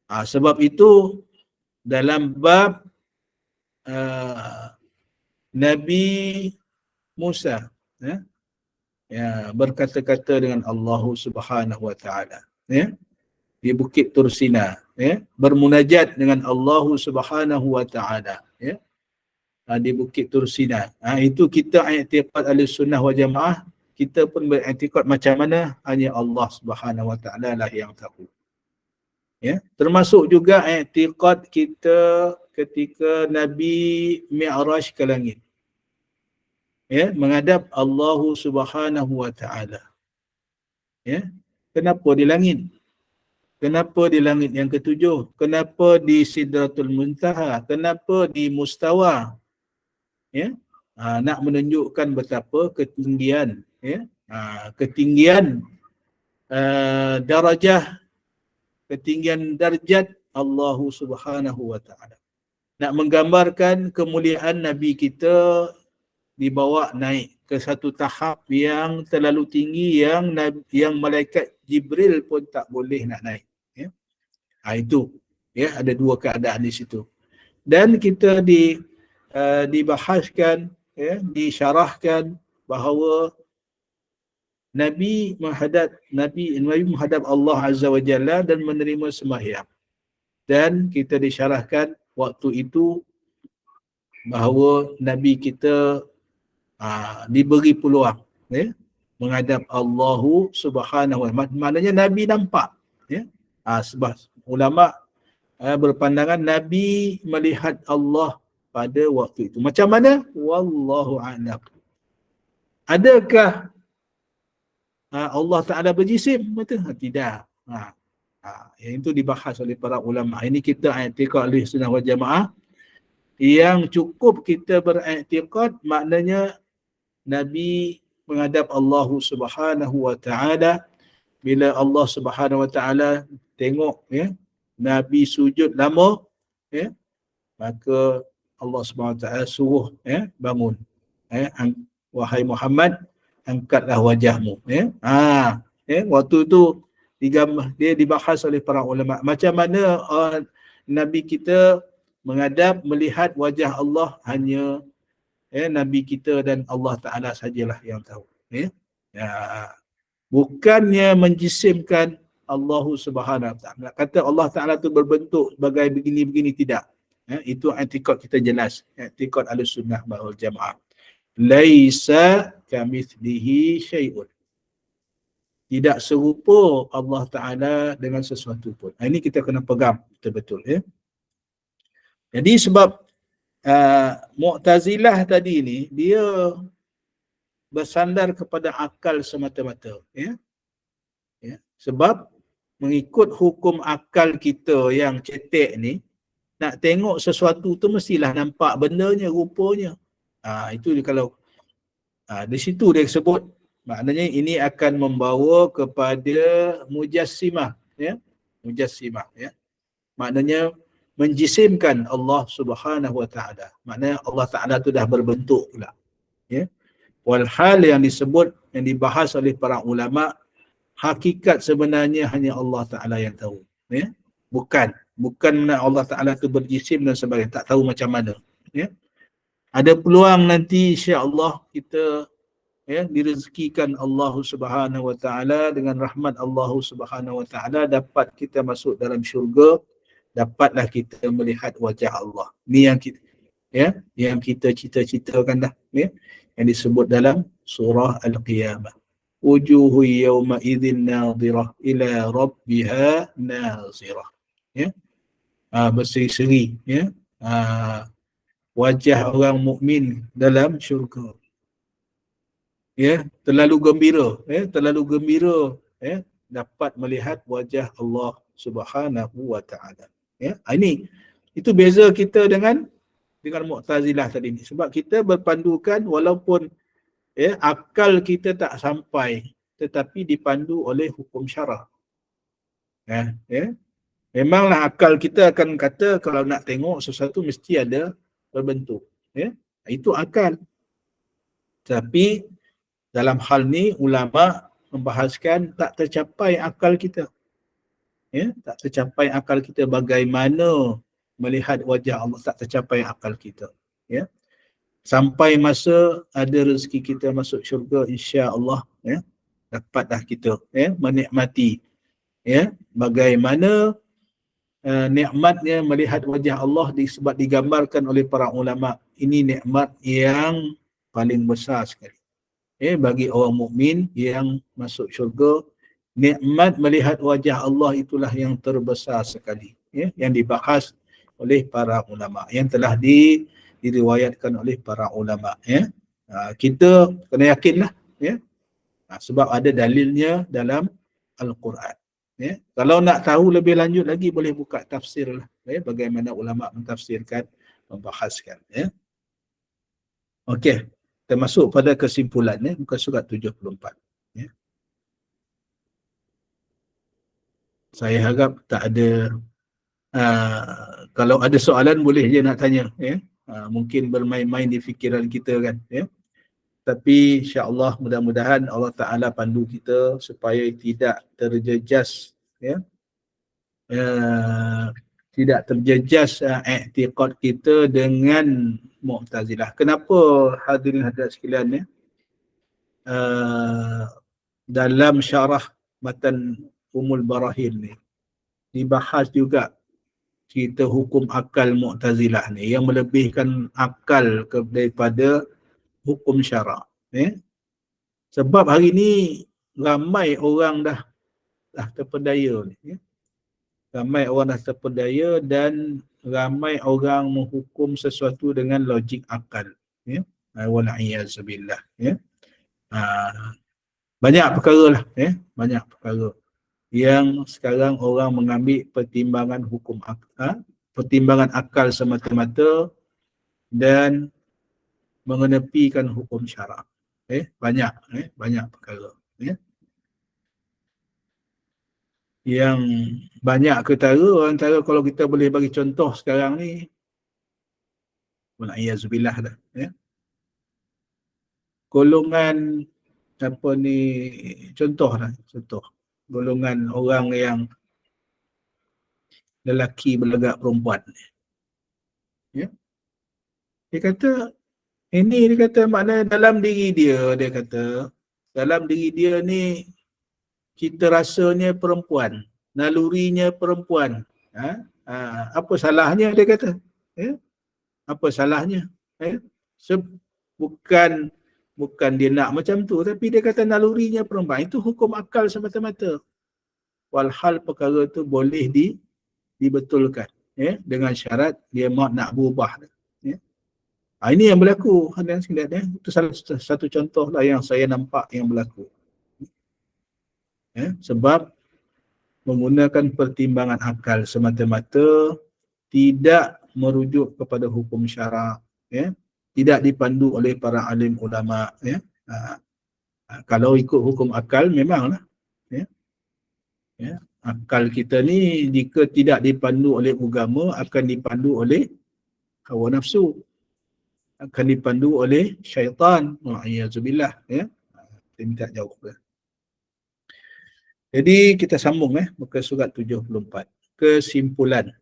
Sebab itu dalam bab Nabi Musa berkata-kata dengan Allah Subhanahu wa taala, di Bukit Tursina, bermunajat dengan Allah Subhanahu wa taala, di Bukit Tursina. Itu kita i'tiqad Ahlussunnah wal Jamaah, kita pun beriktikad macam mana hanya Allah Subhanahu wa taala lah yang tahu. Termasuk juga i'tiqad kita ketika Nabi Mi'raj ke langit, menghadap Allah Subhanahu wa taala. Kenapa di langit? Kenapa di langit yang ketujuh? Kenapa di Sidratul Muntaha? Kenapa di Mustawa? Nak menunjukkan betapa ketinggian, ketinggian darajah, ketinggian darjat Allah Subhanahu wa taala. Nak menggambarkan kemuliaan Nabi kita dibawa naik ke satu tahap yang terlalu tinggi yang malaikat Jibril pun tak boleh nak naik. Itu ada dua keadaan di situ. Dan kita dibahaskan, disyarahkan bahawa Nabi menghadap Allah Azza wa Jalla dan menerima sembahyang. Dan kita disyarahkan waktu itu bahawa Nabi kita diberi peluang menghadap Allah Subhanahu wa taala. Maknanya Nabi nampak, sebab ulama berpandangan Nabi melihat Allah pada waktu itu. Macam mana? Wallahu a'lam. Adakah Allah Ta'ala berjisim? Betul? Tidak. Yang itu dibahas oleh para ulama. Ini kita i'tiqad ahli sunnah wal jamaah. Yang cukup kita beriktikad maknanya Nabi menghadap Allah Subhanahu wa Ta'ala. Bila Allah Subhanahu wa Ta'ala tengok Nabi sujud lama, maka Allah Subhanahu wa Ta'ala suruh bangun. Wahai Muhammad, angkatlah wajahmu. Waktu tu dia dibahas oleh para ulama. Macam mana Nabi kita menghadap, melihat wajah Allah, hanya Nabi kita dan Allah Ta'ala sajalah yang tahu. Bukannya menjisimkan Allah Subhanahu Wa Ta'ala. Kata Allah Ta'ala tu berbentuk sebagai begini-begini, tidak. Itu i'tiqad kita jelas. I'tiqad Ahlussunnah wal Jamaah. Laisa kamitslihi syai'un. Tidak serupa Allah Ta'ala dengan sesuatu pun. Ini kita kena pegang betul-betul. Jadi sebab Mu'tazilah tadi ni, dia bersandar kepada akal semata-mata. Sebab mengikut hukum akal kita yang cetek ni, nak tengok sesuatu tu mestilah nampak bendanya, rupanya. Itu dia kalau di situ dia sebut, maknanya ini akan membawa kepada mujassimah. Mujassimah. Maknanya menjisimkan Allah Subhanahu Wa Ta'ala. Maknanya Allah Ta'ala tu dah berbentuk pula. Walhal yang disebut, yang dibahas oleh para ulama, hakikat sebenarnya hanya Allah Ta'ala yang tahu. Bukan Allah Ta'ala tu berjisim dan sebagainya, tak tahu macam mana. Ada peluang nanti insya-Allah kita direzekikan Allah Subhanahu Wa Ta'ala dengan rahmat Allah Subhanahu Wa Ta'ala, dapat kita masuk dalam syurga, dapatlah kita melihat wajah Allah. Ni yang kita yang kita cita-citakan dah, yang disebut dalam surah Al-Qiyamah. Wujuhu yawma idzin nadhirah ila rabbiha nazirah. Berseri-seri, wajah orang mukmin dalam syurga. Terlalu gembira, dapat melihat wajah Allah Subhanahu Wa Ta'ala. Itu beza kita dengan Mu'tazilah tadi ni. Sebab kita berpandukan, walaupun akal kita tak sampai, tetapi dipandu oleh hukum syara. Memanglah akal kita akan kata kalau nak tengok sesuatu mesti ada berbentuk. Itu akal. Tapi dalam hal ni ulama membahaskan tak tercapai akal kita. Tak tercapai akal kita bagaimana melihat wajah Allah, tak tercapai akal kita. Sampai masa ada rezeki kita masuk syurga, insya-Allah dapatlah kita menikmati bagaimana nikmatnya melihat wajah Allah. Sebab digambarkan oleh para ulama, ini nikmat yang paling besar sekali bagi orang mukmin yang masuk syurga. Nikmat melihat wajah Allah itulah yang terbesar sekali, yang dibahas oleh para ulama, yang telah diriwayatkan oleh para ulama. Kita kena yakinlah, sebab ada dalilnya dalam Al-Quran. Kalau nak tahu lebih lanjut lagi, boleh buka tafsir lah, bagaimana ulama mentafsirkan, membahaskan. Okey, kita masuk pada kesimpulan, muka surat 74. Saya harap tak ada, kalau ada soalan boleh je nak tanya. Mungkin bermain-main di fikiran kita kan. Tapi insya-Allah mudah-mudahan Allah Ta'ala pandu kita supaya tidak terjejas, tidak terjejas i'tiqad kita dengan Mu'tazilah. Kenapa hadirin hadirat sekalian, dalam syarah matan Umul Barahin ni dibahas juga cerita hukum akal Mu'tazilah ni, yang melebihkan akal daripada hukum syarak. Sebab hari ni ramai orang dah terpedaya ni. Ramai orang dah terpedaya dan ramai orang menghukum sesuatu dengan logik akal. Wal'iyazubillah. Banyak perkara lah, banyak perkara yang sekarang orang mengambil pertimbangan pertimbangan akal semata-mata dan mengenepikan hukum syarak. Banyak perkara. Yang banyak ketara, antara kalau kita boleh bagi contoh sekarang ni, walaiyazubillah dah, golongan apa ni, contoh golongan orang yang lelaki berlagak perempuan, dia kata ini, dia kata makna dalam diri dia kata dalam diri dia ni kita rasanya perempuan, nalurinya perempuan. Apa salahnya, dia kata, apa salahnya? Bukan dia nak macam tu, tapi dia kata nalurinya perempuan. Itu hukum akal semata-mata. Walhal perkara tu boleh dibetulkan, dengan syarat dia mahu nak berubah. Ini yang berlaku. Itu salah satu contoh lah yang saya nampak yang berlaku. Sebab menggunakan pertimbangan akal semata-mata, tidak merujuk kepada hukum syarak, tidak dipandu oleh para alim ulama. Kalau ikut hukum akal memanglah, akal kita ni jika tidak dipandu oleh agama akan dipandu oleh hawa nafsu, akan dipandu oleh syaitan. Wa'iyyazubillah. Kita minta jawab. Jadi kita sambung muka surat 74. Kesimpulan.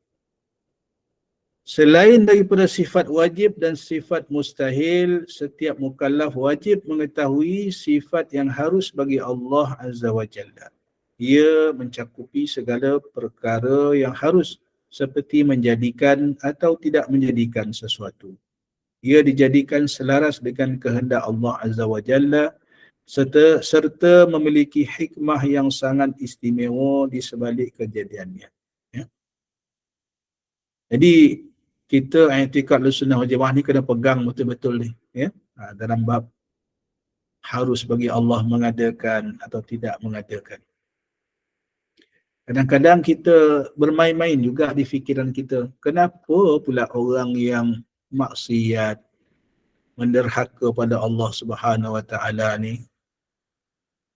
Selain daripada sifat wajib dan sifat mustahil, setiap mukallaf wajib mengetahui sifat yang harus bagi Allah Azza wa Jalla. Ia mencakupi segala perkara yang harus, seperti menjadikan atau tidak menjadikan sesuatu. Ia dijadikan selaras dengan kehendak Allah Azza wa Jalla, serta memiliki hikmah yang sangat istimewa di sebalik kejadiannya. Jadi kita i'tikad Ahlussunnah wal Jamaah ni kena pegang betul-betul ni, dalam bab harus bagi Allah mengadakan atau tidak mengadakan. Kadang-kadang kita bermain-main juga di fikiran kita. Kenapa pula orang yang maksiat, menderhaka pada Allah Subhanahu wa taala ni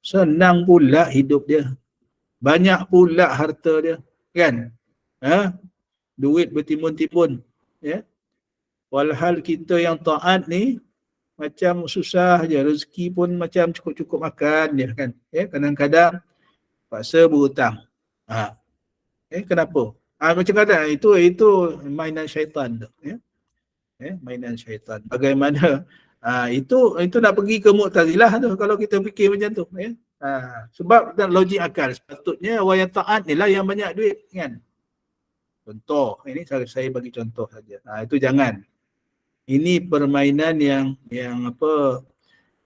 senang pula hidup dia, banyak pula harta dia, kan? Duit bertimbun-timbun, walhal kita yang taat ni macam susah je, rezeki pun macam cukup-cukup makan dia, kan? Kadang-kadang paksa berhutang. Kenapa? Macam kata itu mainan syaitan tu, mainan syaitan. Bagaimana itu nak pergi ke Mu'tazilah tu kalau kita fikir macam tu, sebab logik akal sepatutnya orang yang taat ni lah yang banyak duit, kan? Contoh, ini saya bagi contoh saja. Itu jangan. Ini permainan yang apa,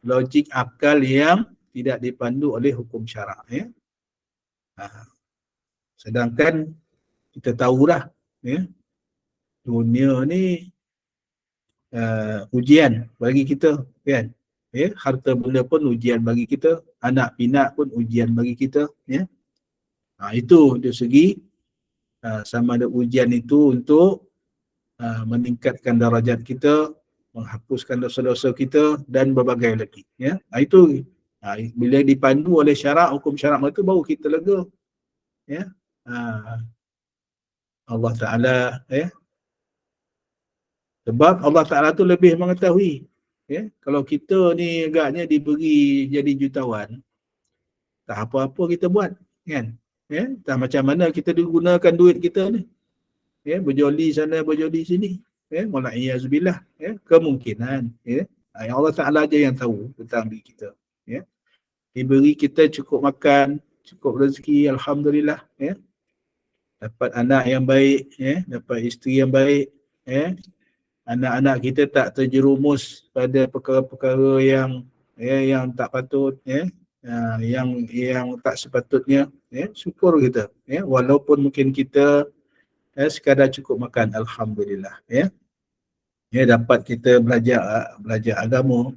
logik akal yang tidak dipandu oleh hukum syarak. Sedangkan kita tahulah, dunia ni ujian bagi kita, kan? Harta benda pun ujian bagi kita, anak pinak pun ujian bagi kita, itu dari segi sama ada ujian itu untuk meningkatkan darajat kita, menghapuskan dosa-dosa kita dan berbagai lagi. Itu bila dipandu oleh syarak, hukum syarak itu baru kita lega. Allah Ta'ala, sebab Allah Ta'ala tu lebih mengetahui. Kalau kita ni agaknya diberi jadi jutawan, tak apa-apa kita buat, kan? Tak macam mana kita digunakan duit kita ni, berjoli sana, berjoli sini, walaiyazubillah, kemungkinan, Allah Ta'ala aja yang tahu tentang diri kita. Diberi kita cukup makan, cukup rezeki, alhamdulillah, dapat anak yang baik, dapat isteri yang baik, anak-anak kita tak terjerumus pada perkara-perkara yang tak patut, yang tak sepatutnya, syukur kita, walaupun mungkin kita sekadar cukup makan, alhamdulillah, dapat kita belajar agama,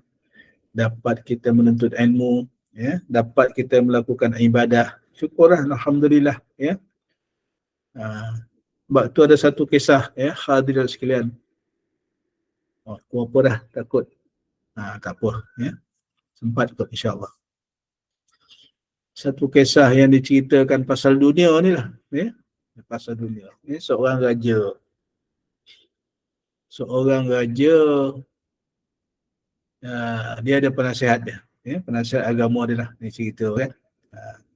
dapat kita menuntut ilmu, ya, dapat kita melakukan ibadah. Syukurlah, alhamdulillah, ya. Sebab tu ada satu kisah, ya, hadirin sekalian. Aku apa dah, takut. Tak apa, ya. Sempat kot, insyaAllah. Satu kisah yang diceritakan pasal dunia ni lah, ya. Pasal dunia. Ya, seorang raja, dia ada penasihat dia, ya, penasihat agama dia lah, ni cerita kan.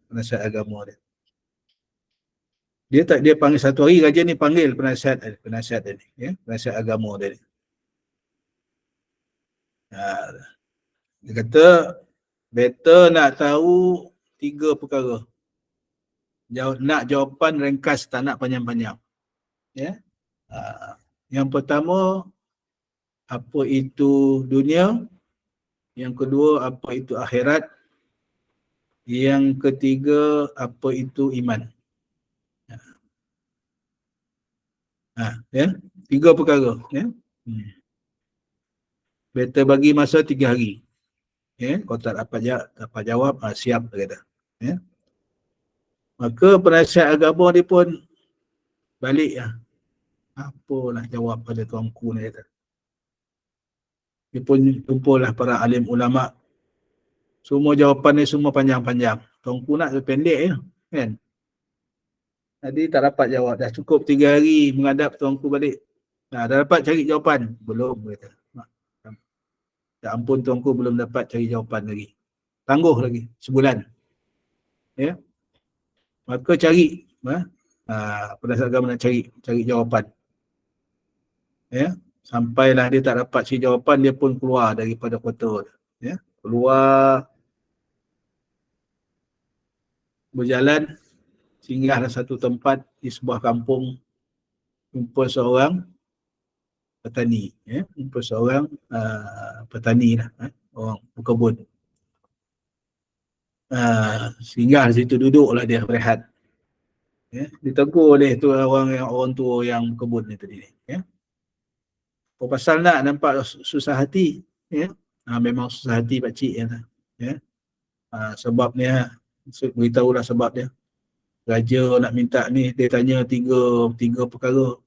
Penasihat agama dia. Dia panggil satu hari, raja ni panggil penasihat dia ni, ya, penasihat agama dia ni. Dia kata, better nak tahu 3 perkara. Nak jawapan ringkas, tak nak panjang-panjang. Ya. Yang pertama, apa itu dunia? Yang kedua, apa itu akhirat? Yang ketiga, apa itu iman? Ya, 3 perkara. Ya. Better bagi masa 3 hari. Ya, kalau tak dapat jawab, siap, dia kata. Ya. Maka penasihat agama dia pun balik, apa nak jawab pada tuanku ni, kata. Dia pun kumpullah para alim ulama. Semua jawapan ni semua panjang-panjang. Tuanku nak pendek je, kan? Tadi tak dapat jawab. Dah cukup 3 hari menghadap tuanku balik. Dah dapat cari jawapan? Belum, kata. Ya ampun tuanku, belum dapat cari jawapan lagi. Tangguh lagi, sebulan. Ya. Maka cari. Penasihat agama nak cari jawapan. Ya. Sampailah dia tak dapat cari jawapan, dia pun keluar daripada kota. Ya. Keluar, berjalan, singgahlah satu tempat di sebuah kampung, jumpa seorang petani, ya, jumpa seorang petani lah, orang berkebun. Singgah di situ, duduklah dia berehat. Ya, ditegur oleh tu orang tua yang berkebun ni tadi. Ya. Apa pasal nak nampak susah hati? Ya. Memang susah hati pakcik. Ya. Sebabnya, beritahulah sebab dia. Raja nak minta ni, dia tanya tiga perkara.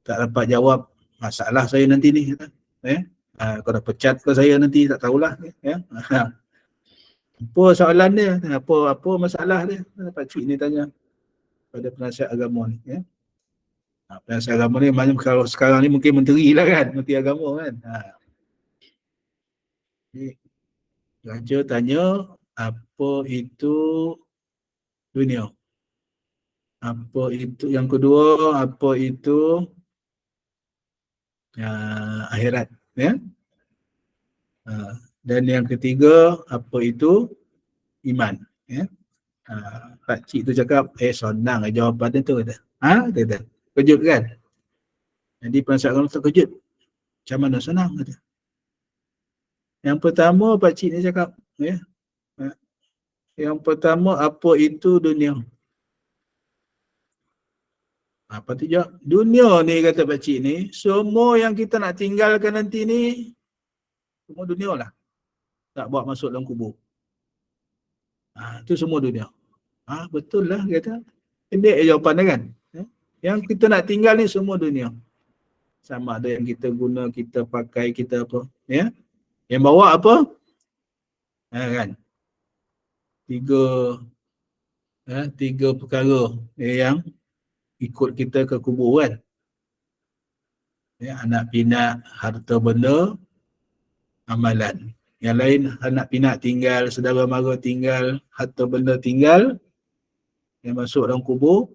Tak dapat jawab, masalah saya nanti ni. Kau dah pecat ke saya nanti, tak tahulah. Ya. Apa soalan dia? Apa masalah dia? Pakcik ni tanya pada penasihat agama ni. Ya. Penasihat agama ni macam kalau sekarang ni mungkin menteri lah kan, menteri agama kan. Raja tanya, apa itu dunia? Apa itu, yang kedua, apa itu akhirat, ya. Dan yang ketiga, apa itu iman, ya. Pakcik tu cakap, senang jawapan dia tu, kata. Dia kata, kejut kan? Jadi penasihat agama terkejut. Macam mana senang, kata. Yang pertama, pakcik ni cakap, ya. Yang pertama, apa itu dunia? Apa tu jawab? Dunia ni, kata pakcik ni, semua yang kita nak tinggalkan nanti ni, semua dunia lah. Tak bawa masuk dalam kubur. Itu semua dunia. Betul lah, kata. Pendek jawapan dia kan. Yang kita nak tinggal ni semua dunia. Sama ada yang kita guna, kita pakai, kita apa. Ya? Yang bawa apa? Kan? Tiga perkara yang ikut kita ke kubur kan. Ya, anak pinak, harta benda, amalan. Yang lain, anak pinak tinggal, saudara mara tinggal, harta benda tinggal, yang masuk dalam kubur,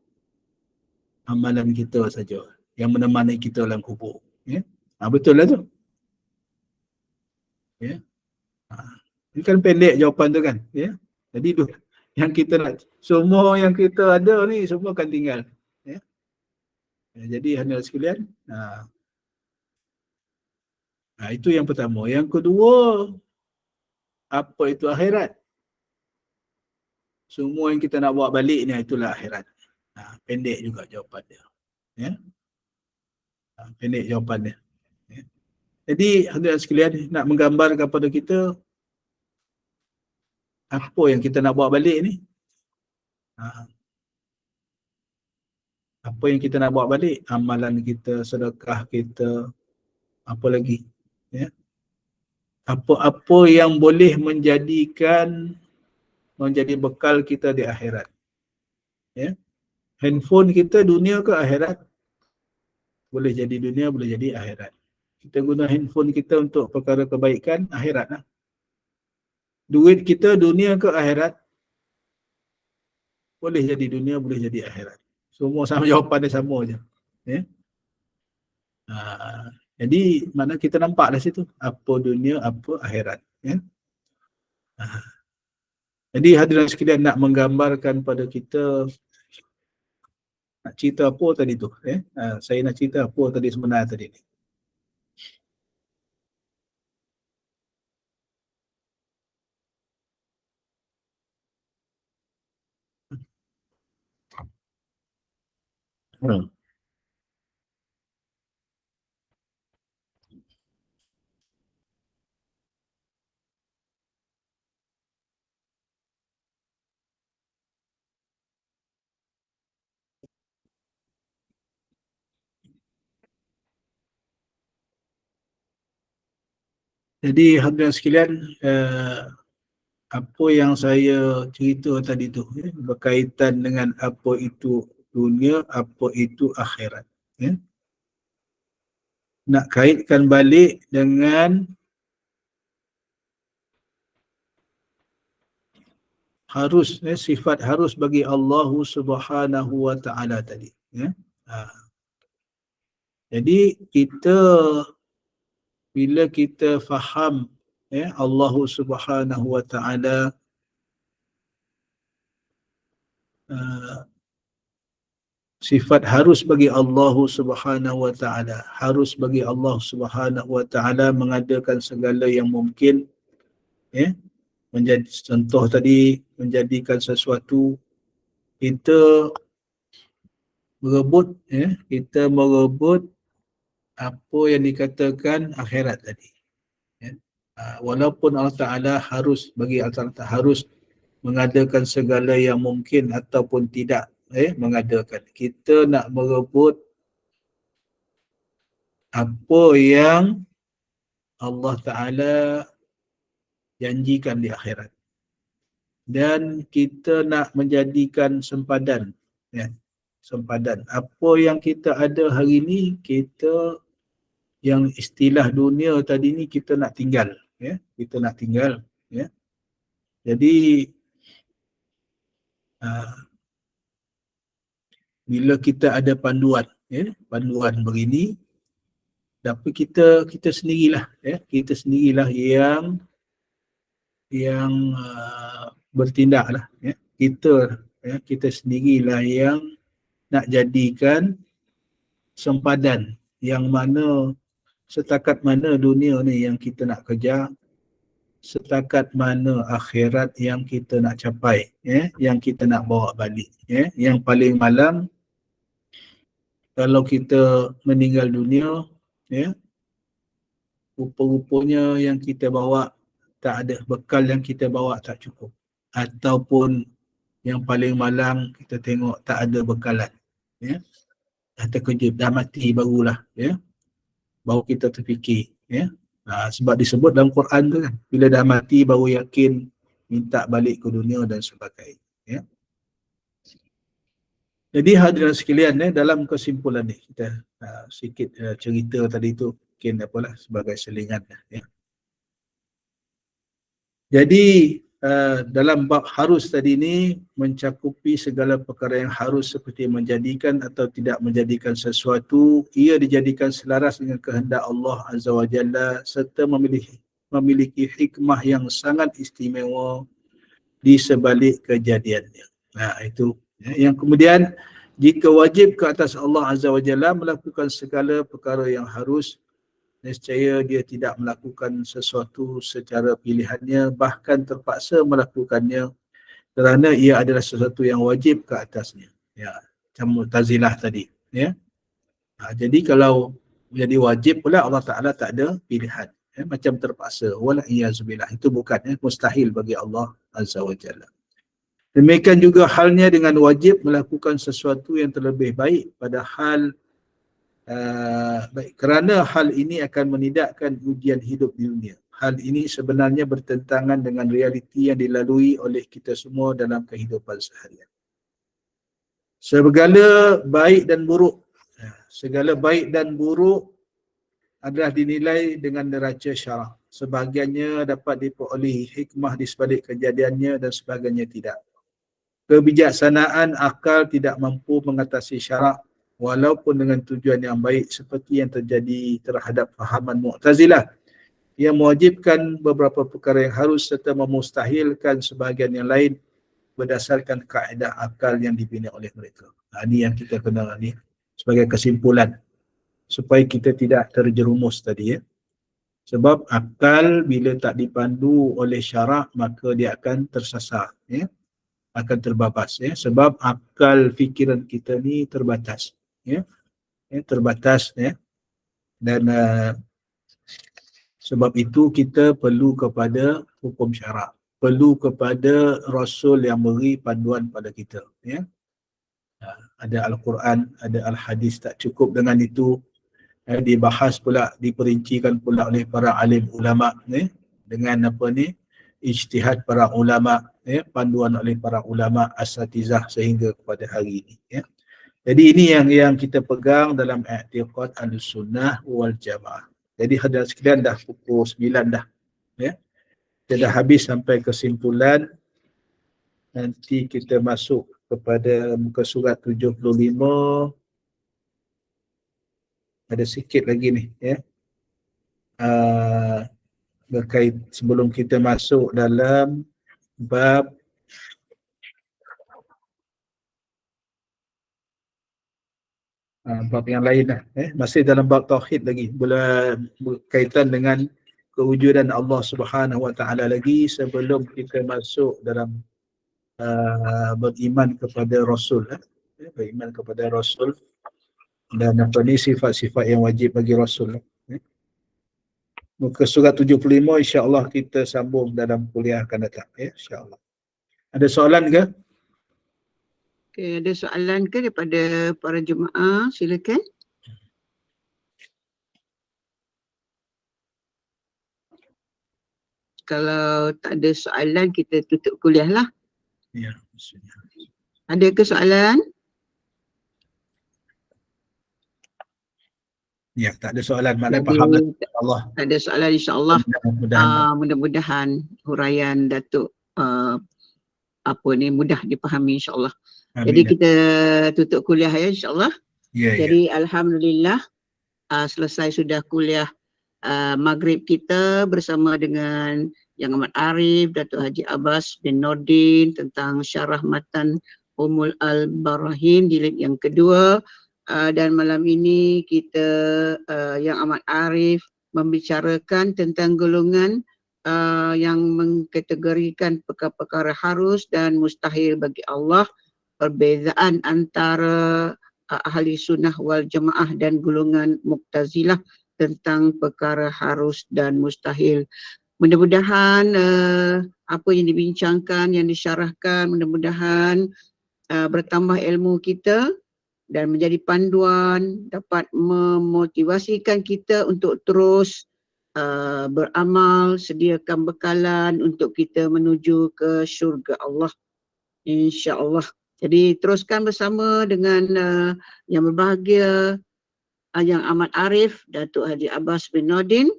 amalan kita saja yang menemani kita dalam kubur. Ya? Betul lah tu. Ya? Ini kan pendek jawapan tu kan. Ya? Jadi yang kita nak, semua yang kita ada ni semua akan tinggal. Ya? Jadi hadirin sekalian, itu yang pertama. Yang kedua, apa itu akhirat? Semua yang kita nak bawa balik ni, itulah akhirat. Pendek juga jawapan dia. Ya? Pendek jawapan dia. Ya? Jadi hadirin sekalian, nak menggambarkan kepada kita apa yang kita nak bawa balik ni? Apa yang kita nak bawa balik? Amalan kita, sedekah kita, apa lagi? Ya. Apa-apa yang boleh menjadi bekal kita di akhirat. Ya. Handphone kita dunia ke akhirat? Boleh jadi dunia, boleh jadi akhirat. Kita guna handphone kita untuk perkara kebaikan, akhirat lah. Duit kita dunia ke akhirat? Boleh jadi dunia, boleh jadi akhirat. Semua sama, jawapan dia sama je. Ya. Jadi mana kita nampak dari situ apa dunia, apa akhirat. Ya. Jadi hadirin sekalian, nak menggambarkan pada kita, nak cerita apa tadi tu? Saya nak cerita apa tadi sebenarnya tadi ni? Jadi hadirin sekalian, apa yang saya cerita tadi tu berkaitan dengan apa itu dunia, apa itu akhirat. Ya. Nak kaitkan balik dengan harus, sifat harus bagi Allah Subhanahu wa Ta'ala tadi. Ya. Jadi bila kita faham Allah Subhanahu wa Ta'ala sifat harus bagi Allah Subhanahu wa Ta'ala, harus bagi Allah Subhanahu wa Ta'ala mengadakan segala yang mungkin, menjadi contoh tadi, menjadikan sesuatu kita merebut apa yang dikatakan akhirat tadi. Walaupun Allah Ta'ala harus bagi Allah Ta'ala harus mengadakan segala yang mungkin ataupun tidak mengadakan. Kita nak merebut apa yang Allah Ta'ala janjikan di akhirat. Dan kita nak menjadikan sempadan. Sempadan. Apa yang kita ada hari ni, kita yang istilah dunia tadi ni kita nak tinggal. Kita nak tinggal. Jadi bila kita ada panduan, panduan begini, tapi kita sendirilah, kita sendirilah yang bertindaklah, kita sendirilah yang nak jadikan sempadan yang mana setakat mana dunia ni yang kita nak kejar, setakat mana akhirat yang kita nak capai, yang kita nak bawa balik. Yang paling malam, kalau kita meninggal dunia, rupa-rupanya yang kita bawa tak ada, bekal yang kita bawa tak cukup. Ataupun yang paling malam kita tengok tak ada bekalan. Dah terkejut, dah mati barulah, baru kita terfikir. Sebab disebut dalam Quran tu kan, bila dah mati baru yakin minta balik ke dunia dan sebagainya. Jadi hadirin sekalian, dalam kesimpulan ni kita sikit cerita tadi tu mungkin apalah sebagai selingan. Jadi dalam bab harus tadi ni mencakupi segala perkara yang harus seperti menjadikan atau tidak menjadikan sesuatu, ia dijadikan selaras dengan kehendak Allah Azza wa Jalla serta memiliki hikmah yang sangat istimewa di sebalik kejadiannya. Itu. Yang kemudian, jika wajib ke atas Allah Azza wa Jalla melakukan segala perkara yang harus, nescaya dia tidak melakukan sesuatu secara pilihannya, bahkan terpaksa melakukannya kerana ia adalah sesuatu yang wajib ke atasnya. Macam Mu'tazilah tadi. Jadi kalau jadi wajib pula, Allah Ta'ala tak ada pilihan. Macam terpaksa. Wal'iyazubillah. Itu bukan mustahil bagi Allah Azza wa Jalla. Demikian juga halnya dengan wajib melakukan sesuatu yang terlebih baik padahal baik, kerana hal ini akan menidakkan ujian hidup di dunia. Hal ini sebenarnya bertentangan dengan realiti yang dilalui oleh kita semua dalam kehidupan seharian. Segala baik dan buruk adalah dinilai dengan neraca syarak. Sebahagiannya dapat diperolehi hikmah di sebalik kejadiannya dan sebagainya tidak. Kebijaksanaan akal tidak mampu mengatasi syarak walaupun dengan tujuan yang baik seperti yang terjadi terhadap fahaman Mu'tazilah yang mewajibkan beberapa perkara yang harus serta memustahilkan sebahagian yang lain berdasarkan kaedah akal yang dibina oleh mereka. Ini yang kita kena ni sebagai kesimpulan supaya kita tidak terjerumus tadi ya. Sebab akal bila tak dipandu oleh syarak maka dia akan tersasar ya. Akan terbabas ya. Sebab akal fikiran kita ni terbatas ya. Terbatas ya. Dan sebab itu kita perlu kepada hukum syarak, perlu kepada Rasul yang beri panduan pada kita ya. Ada Al-Quran, ada Al-Hadis, tak cukup dengan itu dibahas pula, diperincikan pula oleh para alim ulama dengan ijtihad para ulama panduan oleh para ulama asatizah sehingga kepada hari ini ya. Jadi ini yang kita pegang dalam i'tiqad Ahlussunnah wal Jamaah. Jadi hadirin sekalian dah pukul 9 dah ya. Kita dah habis sampai kesimpulan. Nanti kita masuk kepada muka surat 75. Ada sikit lagi ni ya. Berkait sebelum kita masuk dalam bab bab yang lain lah. Masih dalam bab tauhid lagi. Berkaitan dengan kewujudan Allah Subhanahu Wa Taala lagi sebelum kita masuk dalam beriman kepada Rasul. Beriman kepada Rasul dan sifat-sifat yang wajib bagi Rasul. Muka surat 75 insya-Allah kita sambung dalam kuliah akan datang ya, insya-Allah. Ada soalan ke? Okay, ada soalan ke daripada para jemaah? Silakan. Kalau tak ada soalan, kita tutup kuliah lah. Ya, maksudnya. Ada ke soalan? Ya, tak ada soalan. Maknanya faham Allah. Tak ada soalan insya-Allah. Mudah-mudahan huraian Datuk mudah dipahami insya-Allah. Jadi kita tutup kuliah ya insya-Allah. Jadi alhamdulillah selesai sudah kuliah maghrib kita bersama dengan Yang Amat Arif, Datuk Haji Abbas bin Nordin tentang syarah matan Ummul Al-Barahin jilid yang kedua. Dan malam ini kita Yang Amat Arif membicarakan tentang golongan yang mengkategorikan perkara-perkara harus dan mustahil bagi Allah, perbezaan antara ahli sunnah wal jamaah dan golongan Mu'tazilah tentang perkara harus dan mustahil. Mudah-mudahan apa yang dibincangkan, yang disyarahkan, mudah-mudahan bertambah ilmu kita dan menjadi panduan, dapat memotivasikan kita untuk terus beramal, sediakan bekalan untuk kita menuju ke syurga Allah, insya-Allah. Jadi teruskan bersama dengan yang berbahagia Yang Amat Arif, Datuk Haji Abbas bin Nordin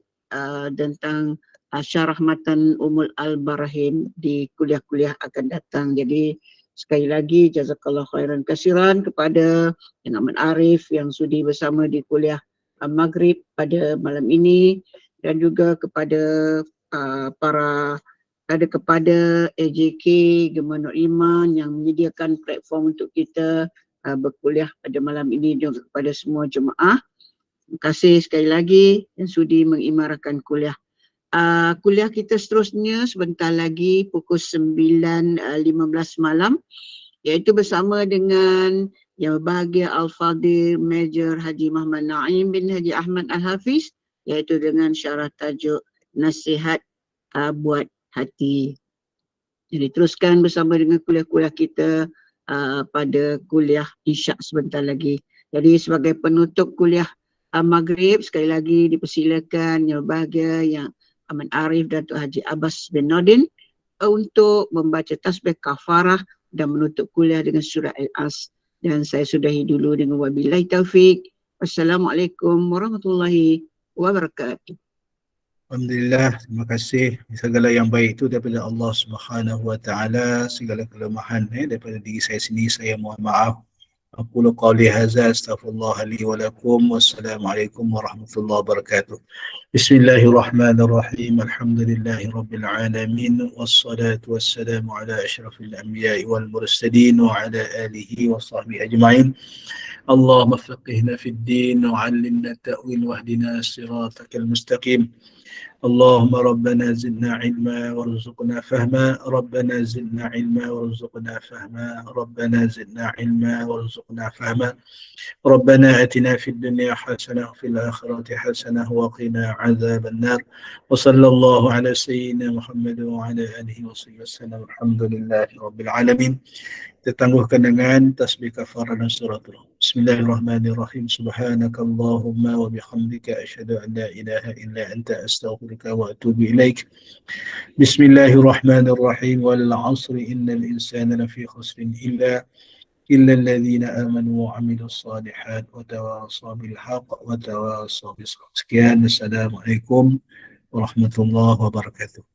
tentang syarah matan Ummul Al-Barahin di kuliah-kuliah akan datang. Jadi sekali lagi jazakallah khairan kasiran kepada Yang Amat Arif yang sudi bersama di kuliah maghrib pada malam ini, dan juga kepada kepada AJK Gemah Nur Iman yang menyediakan platform untuk kita berkuliah pada malam ini, juga kepada semua jemaah. Terima kasih sekali lagi yang sudi mengimarakan kuliah. Kuliah kita seterusnya sebentar lagi pukul 9.15 malam, iaitu bersama dengan Yang Berbahagia Al-Fadhil Major Haji Muhammad Naim bin Haji Ahmad Al-Hafiz, iaitu dengan syarah tajuk Nasihat Buat Hati. Jadi teruskan bersama dengan kuliah-kuliah kita pada kuliah Isyak sebentar lagi. Jadi sebagai penutup kuliah Maghrib, sekali lagi dipersilakan Yang Berbahagia, Yang Aman Arif, Datuk Haji Abbas bin Nordin untuk membaca tasbih kafarah dan menutup kuliah dengan surah Al-As. Dan saya sudahi dulu dengan wabillahi taufik. Wassalamualaikum warahmatullahi wabarakatuh. Alhamdulillah, terima kasih. Segala yang baik itu daripada Allah Subhanahu wa taala, segala kelemahan daripada diri saya sendiri saya mohon maaf. Aqulu qawli hadza astaghfirullah li wa lakum. Wassalamualaikum warahmatullahi wabarakatuh. Bismillahirrahmanirrahim. Alhamdulillahi rabbil alamin wassalatu wassalamu ala asyrafil anbiya'i wal mursalin wa ala alihi wa sahbihi ajma'in. اللهم فقهنا في الدين وعلمنا التأويل واهدنا صراطك المستقيم. اللهم ربنا زدنا علما وارزقنا فهما ربنا زدنا علما وارزقنا فهما ربنا زدنا علما وارزقنا فهما ربنا آتنا في الدنيا حسنة وفي الآخرة حسنة وقنا عذاب النار وصلى الله على سيدنا محمد وعلى آله وصحبه وسلم الحمد لله رب العالمين. Ditangguhkan dengan tasbih kafarah dan suratul. Bismillahirrahmanirrahim. Subhanakallahumma wa bihamdika asyhadu an la ilaha illa anta astaghfiruka wa atubu ilaik. Bismillahirrahmanirrahim. Wal 'asri innal insana lafi khusrin illa alladhina amanu wa 'amilus shalihat wa tawasaw bil haqq wa tawasaw bis sabr. Sekian, assalamualaikum warahmatullahi wabarakatuh.